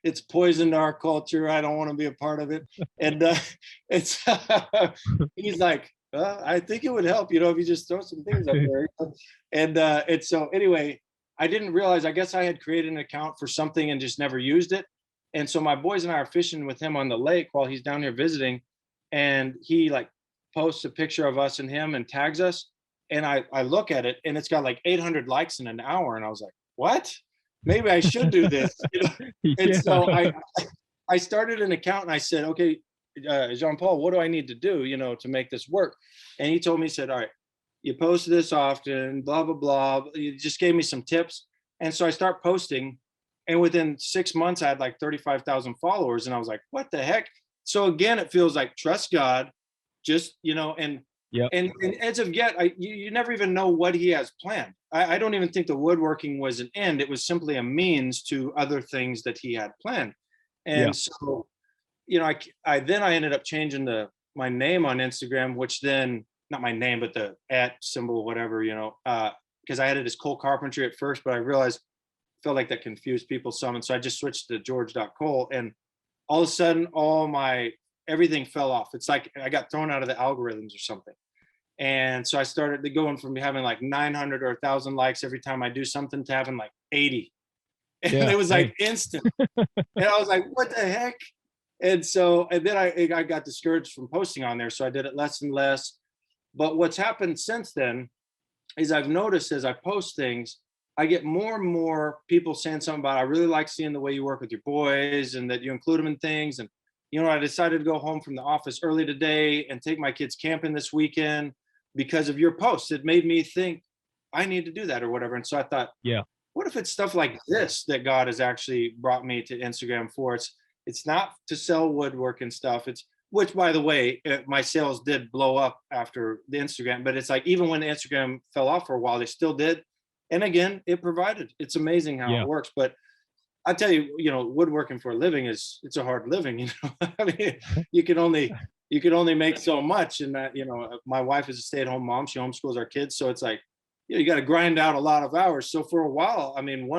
Speaker 2: It's poison to our culture. I don't want to be a part of it. And he's like, I think it would help, if you just throw some things up there. And so anyway, I didn't realize, I guess I had created an account for something and just never used it. And so my boys and I are fishing with him on the lake while he's down here visiting. And he like posts a picture of us and him and tags us. And I look at it and it's got like 800 likes in an hour. And I was like, what? Maybe I should do this. And so I started an account and I said, okay, Jean-Paul, what do I need to do, to make this work? And he told me, he said, all right, you post this often, blah, blah, blah. He just gave me some tips. And so I start posting. And within 6 months, I had like 35,000 followers. And I was like, what the heck? So again, it feels like trust God, just, and as of yet, you never even know what he has planned. I don't even think the woodworking was an end. It was simply a means to other things that he had planned. And so, I ended up changing my name on Instagram, which then, not my name, but the @ symbol, whatever, because I had it as Koehl Carpentry at first, but I realized felt like that confused people some. And so I just switched to George.Koehl, and all of a sudden everything fell off. It's like I got thrown out of the algorithms or something. And so I started going from having like 900 or 1,000 likes every time I do something to having like 80. And it was like instant. And I was like, what the heck? And then I got discouraged from posting on there. So I did it less and less. But what's happened since then is I've noticed as I post things, I get more and more people saying something about, I really like seeing the way you work with your boys and that you include them in things. And, I decided to go home from the office early today and take my kids camping this weekend because of your posts. It made me think I need to do that or whatever. And so I thought, what if it's stuff like this that God has actually brought me to Instagram for? It's not to sell woodworking stuff. Which, by the way, my sales did blow up after the Instagram, but it's like, even when the Instagram fell off for a while, they still did. And again, it provided. It's amazing how it works. But I tell you, woodworking for a living it's a hard living, I mean, you can only make so much. And that, my wife is a stay-at-home mom. She homeschools our kids. So it's like, you got to grind out a lot of hours. So for a while, I mean,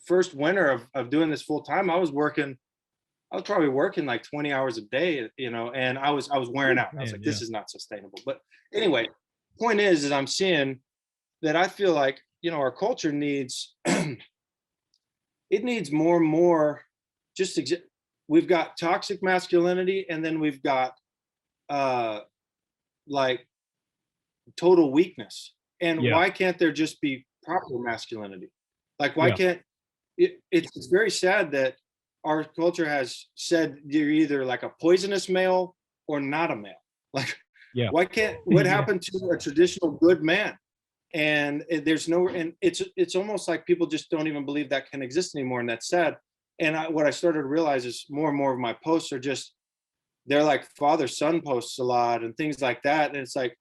Speaker 2: first winter of doing this full time, I was probably working like 20 hours a day, and I was wearing out. I was like, this is not sustainable. But anyway, point is I'm seeing that I feel like, our culture needs, it needs more and more we've got toxic masculinity, and then we've got like total weakness. And why can't there just be proper masculinity? Like, why can't it's very sad that our culture has said you're either like a poisonous male or not a male. Like, why can't, what happened to a traditional good man? And it's almost like people just don't even believe that can exist anymore. And that's sad. And what I started to realize is more and more of my posts are they're like father-son posts a lot and things like that. And it's like,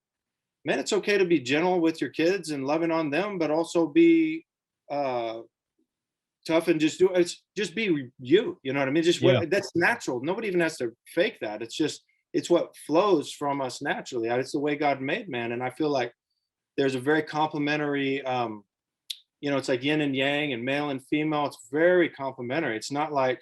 Speaker 2: man, it's okay to be gentle with your kids and loving on them, but also be tough and just be you. You know what I mean? That's natural. Nobody even has to fake that. It's what flows from us naturally. It's the way God made man. And I feel like there's a very complementary, it's like yin and yang and male and female. It's very complementary. It's not like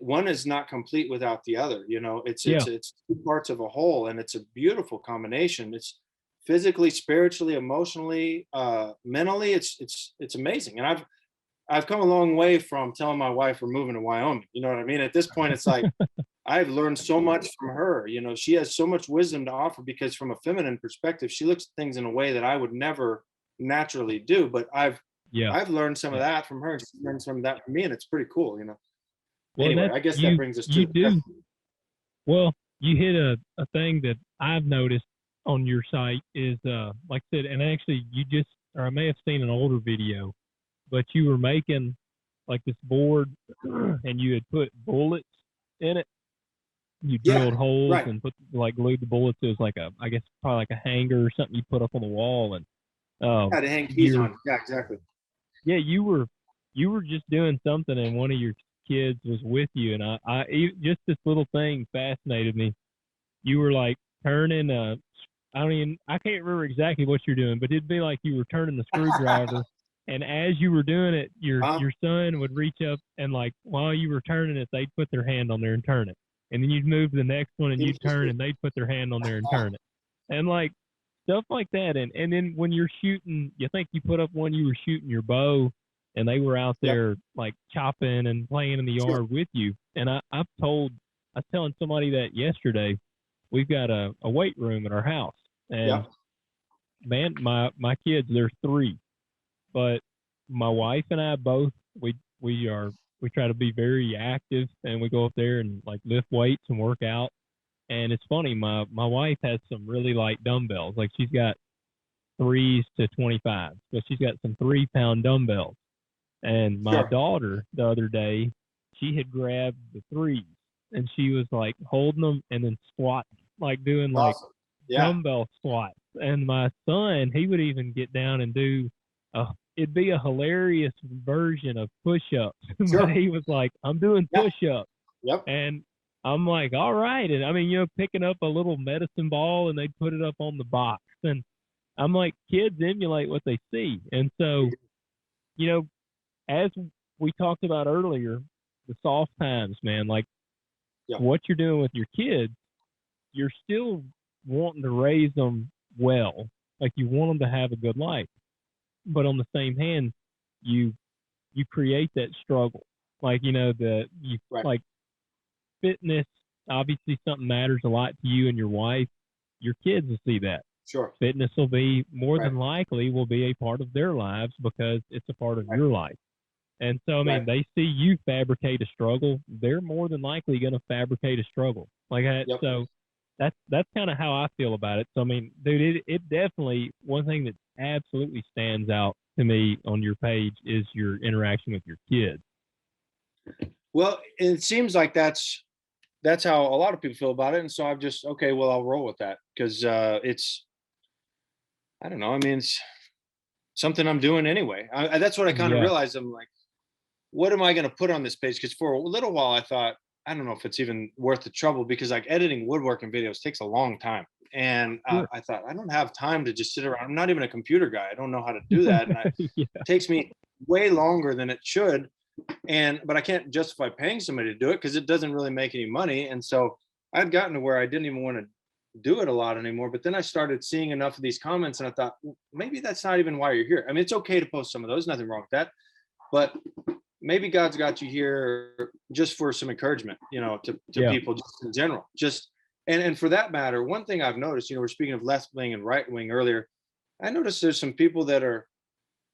Speaker 2: one is not complete without the other. It's two parts of a whole, and it's a beautiful combination. It's physically, spiritually, emotionally, mentally. It's amazing. And I've come a long way from telling my wife we're moving to Wyoming. You know what I mean? At this point, it's like, I've learned so much from her. She has so much wisdom to offer, because from a feminine perspective, she looks at things in a way that I would never naturally do. But I've learned some of that from her, and she's learned some of that from me, and it's pretty cool.
Speaker 1: Well,
Speaker 2: anyway, I guess that brings us to
Speaker 1: well, you hit a thing that I've noticed on your site is like I said, and actually I may have seen an older video, but you were making like this board and you had put bullets in it. You drilled holes and glued the bullets. It was like I guess probably like a hanger or something you put up on the wall, and
Speaker 2: to hang keys on. Yeah, exactly.
Speaker 1: Yeah, you were just doing something, and one of your kids was with you, and I just this little thing fascinated me. You were like turning I can't remember exactly what you're doing, but it'd be like you were turning the screwdriver. And as you were doing it, your son would reach up and like while you were turning it, they'd put their hand on there and turn it. And then you'd move to the next one and you'd turn and they'd put their hand on there and turn it. And like stuff like that. And then when you're shooting, you think you put up one, you were shooting your bow and they were out there like chopping and playing in the yard with you. And I was telling somebody that yesterday, we've got a weight room at our house. And man, my kids, there's 3. But my wife and I both, we try to be very active, and we go up there and like lift weights and work out. And it's funny, my wife has some really light dumbbells. Like she's got 3s to 25s, but she's got some 3-pound dumbbells. And my daughter the other day, she had grabbed the 3s and she was like holding them and then squatting, like doing like dumbbell squats. And my son, he would even get down and do it'd be a hilarious version of push-ups. But he was like, I'm doing push-ups. And I'm like, all right. And I mean, picking up a little medicine ball and they'd put it up on the box. And I'm like, kids emulate what they see. And so, as we talked about earlier, the soft times, man, like what you're doing with your kids, you're still wanting to raise them well. Like you want them to have a good life. But on the same hand, you create that struggle. Like, like fitness, obviously something matters a lot to you and your wife. Your kids will see that. Fitness will be more than likely will be a part of their lives because it's a part of your life. And so, I mean, they see you fabricate a struggle. They're more than likely going to fabricate a struggle like that. So that's kind of how I feel about it. So, I mean, dude, it definitely, one thing that absolutely stands out to me on your page is your interaction with your kids.
Speaker 2: Well, it seems like that's how a lot of people feel about it. And so I've just, okay, well, I'll roll with that because I don't know. I mean, it's something I'm doing anyway. That's what I kind of realized. I'm like, what am I going to put on this page? Because for a little while I thought, I don't know if it's even worth the trouble, because like editing woodworking videos takes a long time. And
Speaker 1: Sure.
Speaker 2: I thought, I don't have time to just sit around. I'm not even a computer guy. I don't know how to do that. And
Speaker 1: Yeah.
Speaker 2: it takes me way longer than it should. But I can't justify paying somebody to do it because it doesn't really make any money. And so I'd gotten to where I didn't even want to do it a lot anymore. But then I started seeing enough of these comments and I thought, well, maybe that's not even why you're here. I mean, it's okay to post some of those, nothing wrong with that. But maybe God's got you here just for some encouragement, to people just in general. Just and for that matter, one thing I've noticed, we're speaking of left wing and right wing earlier. I noticed there's some people that are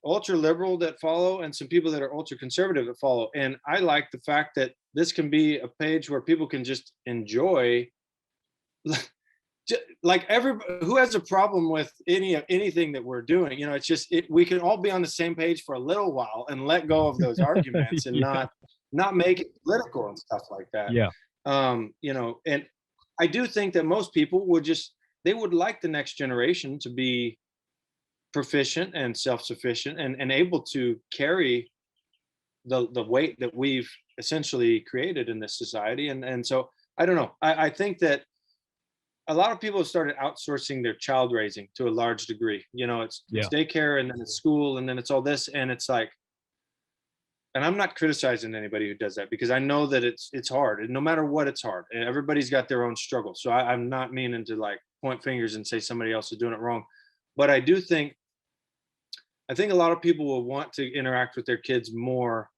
Speaker 2: ultra liberal that follow and some people that are ultra conservative that follow. And I like the fact that this can be a page where people can just enjoy, like everybody who has a problem with anything that we're doing. It's just we can all be on the same page for a little while and let go of those arguments and not make it political and stuff like that. And I do think that most people they would like the next generation to be proficient and self-sufficient and able to carry the weight that we've essentially created in this society. And so I don't know. I think that a lot of people have started outsourcing their child raising to a large degree. It's daycare and then it's school and then it's all this. And it's like, and I'm not criticizing anybody who does that because I know that it's hard, and no matter what, it's hard, and everybody's got their own struggle. So I'm not meaning to like point fingers and say somebody else is doing it wrong. But I think a lot of people will want to interact with their kids more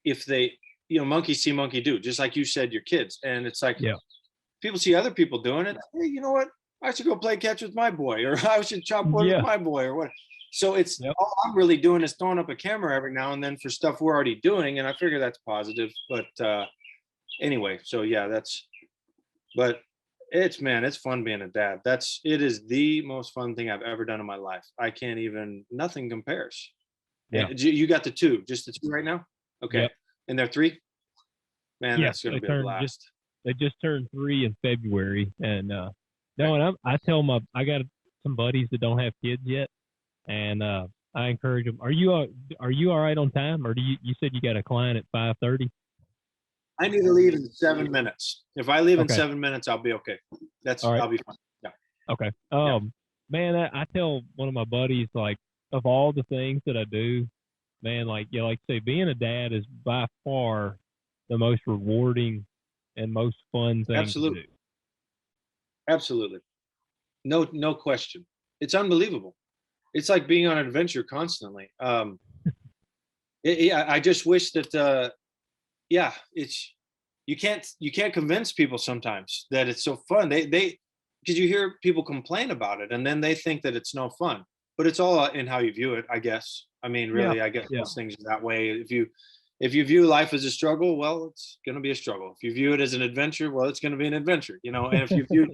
Speaker 2: if they, monkey see, monkey do, just like you said, your kids. And it's like, people see other people doing it. Hey, you know what? I should go play catch with my boy, or I should chop wood with my boy, or what. So it's all I'm really doing is throwing up a camera every now and then for stuff we're already doing. And I figure that's positive. But anyway, so but it's fun being a dad. It is the most fun thing I've ever done in my life. I can't even, nothing compares. Yeah. You got just the two right now? Okay. Yep. And they're 3? Man, that's going to be a blast.
Speaker 1: They just turned 3 in February. And I tell I got some buddies that don't have kids yet. And I encourage them. Are you all right on time? Or you said you got a client at 5:30?
Speaker 2: I need to leave in 7 minutes. If I leave in 7 minutes, I'll be okay. I'll be fine. Yeah.
Speaker 1: Okay. Man, I tell one of my buddies, like, of all the things that I do, man, like say, being a dad is by far the most rewarding and most fun thing to do.
Speaker 2: Absolutely. No question. It's unbelievable. It's like being on an adventure constantly. I just wish that you can't convince people sometimes that it's so fun. They because you hear people complain about it and then they think that it's no fun, but it's all in how you view it, I guess. I mean, really, I guess most things are that way. If you view life as a struggle, well, it's going to be a struggle. If you view it as an adventure, well, it's going to be an adventure, and if you view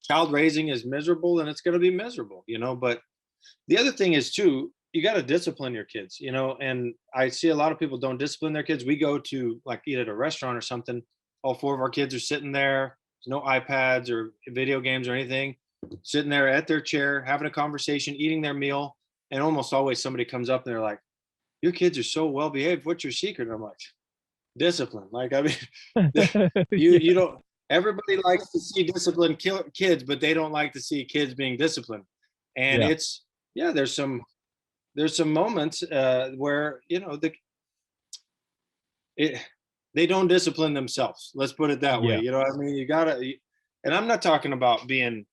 Speaker 2: child raising as miserable, then it's going to be miserable, but the other thing is too, you got to discipline your kids, and I see a lot of people don't discipline their kids. We go to like eat at a restaurant or something. All 4 of our kids are sitting there. There's no iPads or video games or anything, sitting there at their chair, having a conversation, eating their meal. And almost always somebody comes up and they're like, your kids are so well behaved. What's your secret? And I'm like, discipline. Like, I mean, you don't, everybody likes to see disciplined kids, but they don't like to see kids being disciplined. And there's some moments where, they don't discipline themselves. Let's put it that way. You know what I mean? You gotta, and I'm not talking about being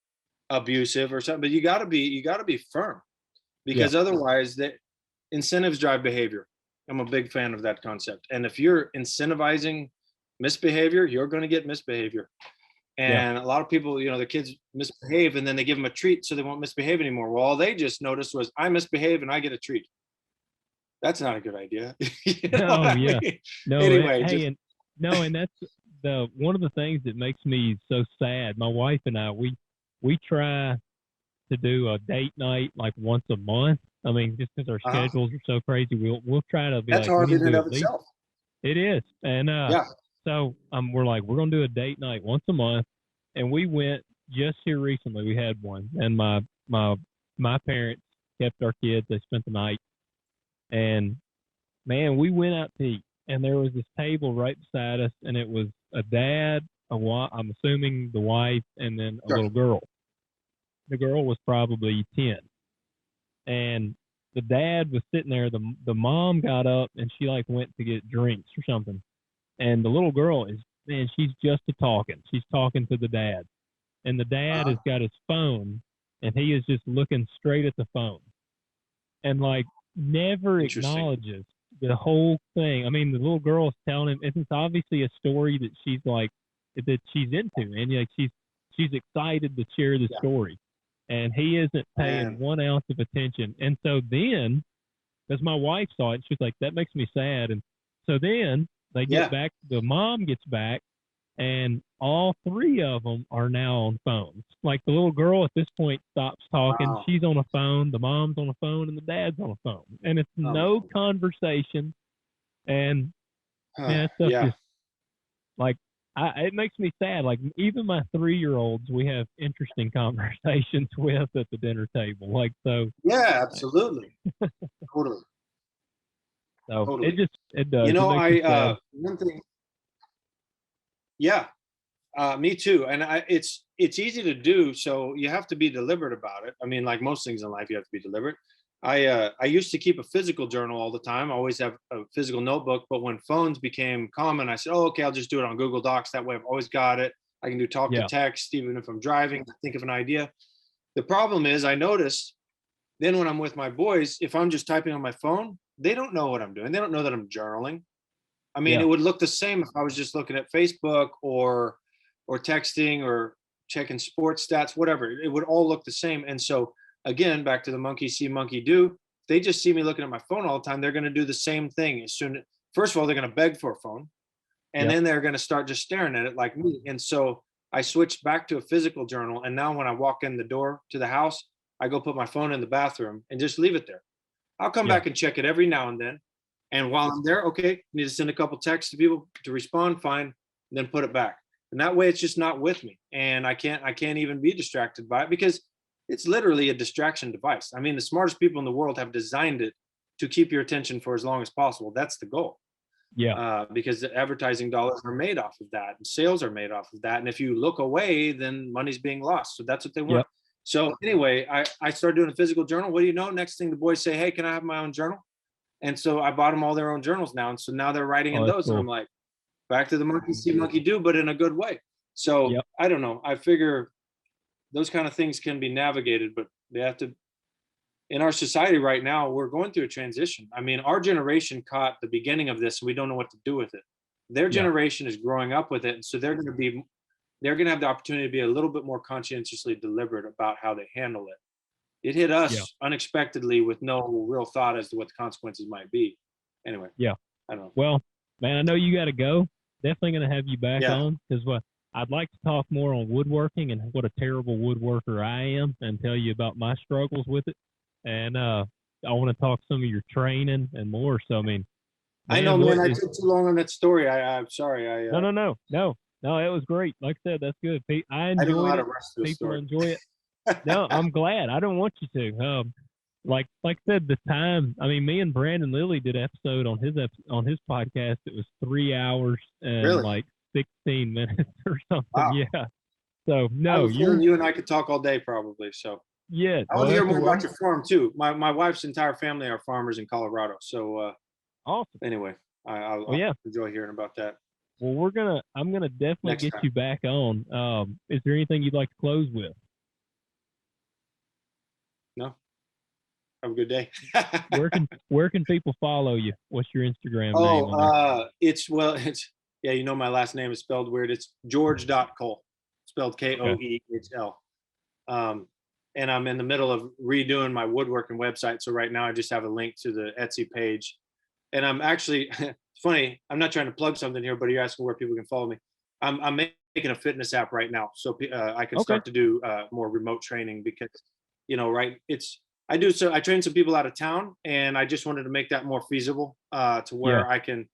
Speaker 2: abusive or something, but you gotta be firm, because otherwise the incentives drive behavior. I'm a big fan of that concept. And if you're incentivizing misbehavior, you're going to get misbehavior. And a lot of people, the kids misbehave and then they give them a treat so they won't misbehave anymore. Well, all they just noticed was I misbehave and I get a treat. That's not a good idea.
Speaker 1: No,
Speaker 2: anyway,
Speaker 1: and that's one of the things that makes me so sad. My wife and I, we try to do a date night like once a month. I mean, just because our schedules are so crazy, we'll try to be
Speaker 2: that's
Speaker 1: like,
Speaker 2: hard in and of itself.
Speaker 1: It is. And so we're like, we're gonna do a date night once a month. And we went just here recently, we had one, and my parents kept our kids, they spent the night. And man, we went out to eat, and there was this table right beside us, and it was a dad, I'm assuming the wife, and then a little girl. The girl was probably 10, and the dad was sitting there. The mom got up and she like went to get drinks or something, and the little girl is, man, she's just talking. She's talking to the dad, and the dad has got his phone, and he is just looking straight at the phone, and like never acknowledges the whole thing. I mean, the little girl is telling him, it's obviously a story that she's like, that she's into, and like she's excited to share the story, and he isn't paying 1 ounce of attention. And so then, as my wife saw it, she's like, that makes me sad. And so then they get back, the mom gets back, and all three of them are now on phones. Like the little girl at this point stops talking. Wow. She's on a phone, the mom's on a phone, and the dad's on a phone. And it's no conversation. And man, that stuff just, like, it makes me sad. Like even my 3-year-olds, we have interesting conversations with at the dinner table. Like, so.
Speaker 2: Yeah, absolutely. Totally.
Speaker 1: So totally. It does.
Speaker 2: You know, one thing. Yeah, me too. And it's easy to do. So you have to be deliberate about it. I mean, like most things in life, you have to be deliberate. I used to keep a physical journal all the time. I always have a physical notebook, but when phones became common, I said, oh, okay, I'll just do it on Google Docs. That way I've always got it. I can do talk to text, even if I'm driving, think of an idea. The problem is I noticed then when I'm with my boys, if I'm just typing on my phone, they don't know what I'm doing. They don't know that I'm journaling. I mean, it would look the same if I was just looking at Facebook or texting or checking sports stats, whatever. It would all look the same. And so again, back to the monkey see, monkey do. They just see me looking at my phone all the time. They're going to do the same thing as soon. First of all, they're going to beg for a phone, and then they're going to start just staring at it like me. And so I switched back to a physical journal. And now when I walk in the door to the house, I go put my phone in the bathroom and just leave it there. I'll come back and check it every now and then. And while I'm there, okay, need to send a couple texts to people to respond, fine, and then put it back. And that way it's just not with me. And I can't even be distracted by it because it's literally a distraction device. I mean, the smartest people in the world have designed it to keep your attention for as long as possible. That's the goal. Yeah. Because the advertising dollars are made off of that, and sales are made off of that. And if you look away, then money's being lost. So that's what they want. Yep. So anyway, I started doing a physical journal. What do you know? Next thing the boys say, hey, can I have my own journal? And so I bought them all their own journals now. And so now they're writing in those. Cool. And I'm like, back to the monkey see, monkey do, but in a good way. So I don't know. I figure those kind of things can be navigated, but they have to. In our society right now, we're going through a transition. I mean, our generation caught the beginning of this, and we don't know what to do with it. Their generation is growing up with it, and so they're going to have the opportunity to be a little bit more conscientiously deliberate about how they handle it. It hit us unexpectedly with no real thought as to what the consequences might be. Anyway. Yeah. I don't know.
Speaker 1: Well, man, I know you got to go. Definitely going to have you back on because I'd like to talk more on woodworking and what a terrible woodworker I am and tell you about my struggles with it. And I want to talk some of your training and more. So, I mean,
Speaker 2: I know, man, I took too long on that story. I'm sorry.
Speaker 1: No, it was great. Like I said, that's good. I enjoyed it. People enjoy it. No, I'm glad. I don't want you to. Like I said, the time. I mean, me and Brandon Lilly did an episode on his podcast. It was 3 hours and like 16 minutes or something. Wow. Yeah. So no,
Speaker 2: you and I could talk all day probably. So
Speaker 1: yeah,
Speaker 2: I want to hear more about your farm too. My wife's entire family are farmers in Colorado. So
Speaker 1: awesome.
Speaker 2: Anyway, I'll enjoy hearing about that.
Speaker 1: Well, I'm gonna definitely get you back on. Is there anything you'd like to close with?
Speaker 2: No. Have a good day.
Speaker 1: Where can people follow you? What's your Instagram name?
Speaker 2: It's my last name is spelled weird. It's George.Koehl, spelled Koehl. And I'm in the middle of redoing my woodworking website. So right now I just have a link to the Etsy page. And I'm actually, it's funny, I'm not trying to plug something here, but you're asking where people can follow me. I'm making a fitness app right now. So I can start to do more remote training because, I train some people out of town and I just wanted to make that more feasible to where I can,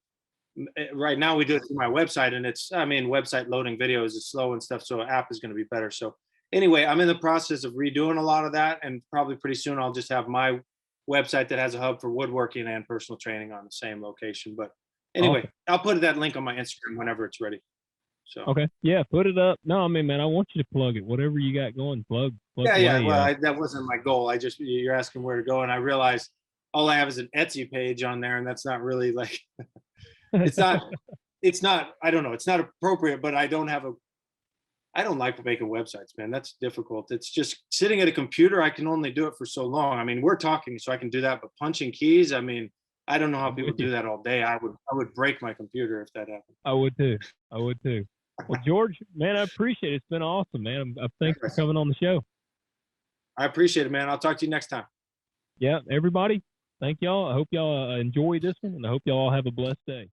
Speaker 2: right now we do it through my website and website loading videos is slow and stuff. So an app is going to be better. So anyway, I'm in the process of redoing a lot of that. And probably pretty soon I'll just have my website that has a hub for woodworking and personal training on the same location. But Anyway,
Speaker 1: Awesome.
Speaker 2: I'll put that link on my Instagram whenever it's ready. So
Speaker 1: okay, yeah, put it up. No, I mean, man, I want you to plug it. Whatever you got going, plug
Speaker 2: yeah.
Speaker 1: away.
Speaker 2: Well, that wasn't my goal. You're asking where to go, and I realized all I have is an Etsy page on there, and that's not really like it's not. I don't know. It's not appropriate, but I don't like making websites, man. That's difficult. It's just sitting at a computer. I can only do it for so long. I mean, we're talking, so I can do that, but punching keys, I mean, I don't know how people do that all day. I would break my computer if that happened.
Speaker 1: I would too. Well, George, man, I appreciate it. It's been awesome, man. Thanks for coming on the show.
Speaker 2: I appreciate it, man. I'll talk to you next time.
Speaker 1: Yeah, everybody, thank y'all. I hope y'all enjoy this one, and I hope y'all have a blessed day.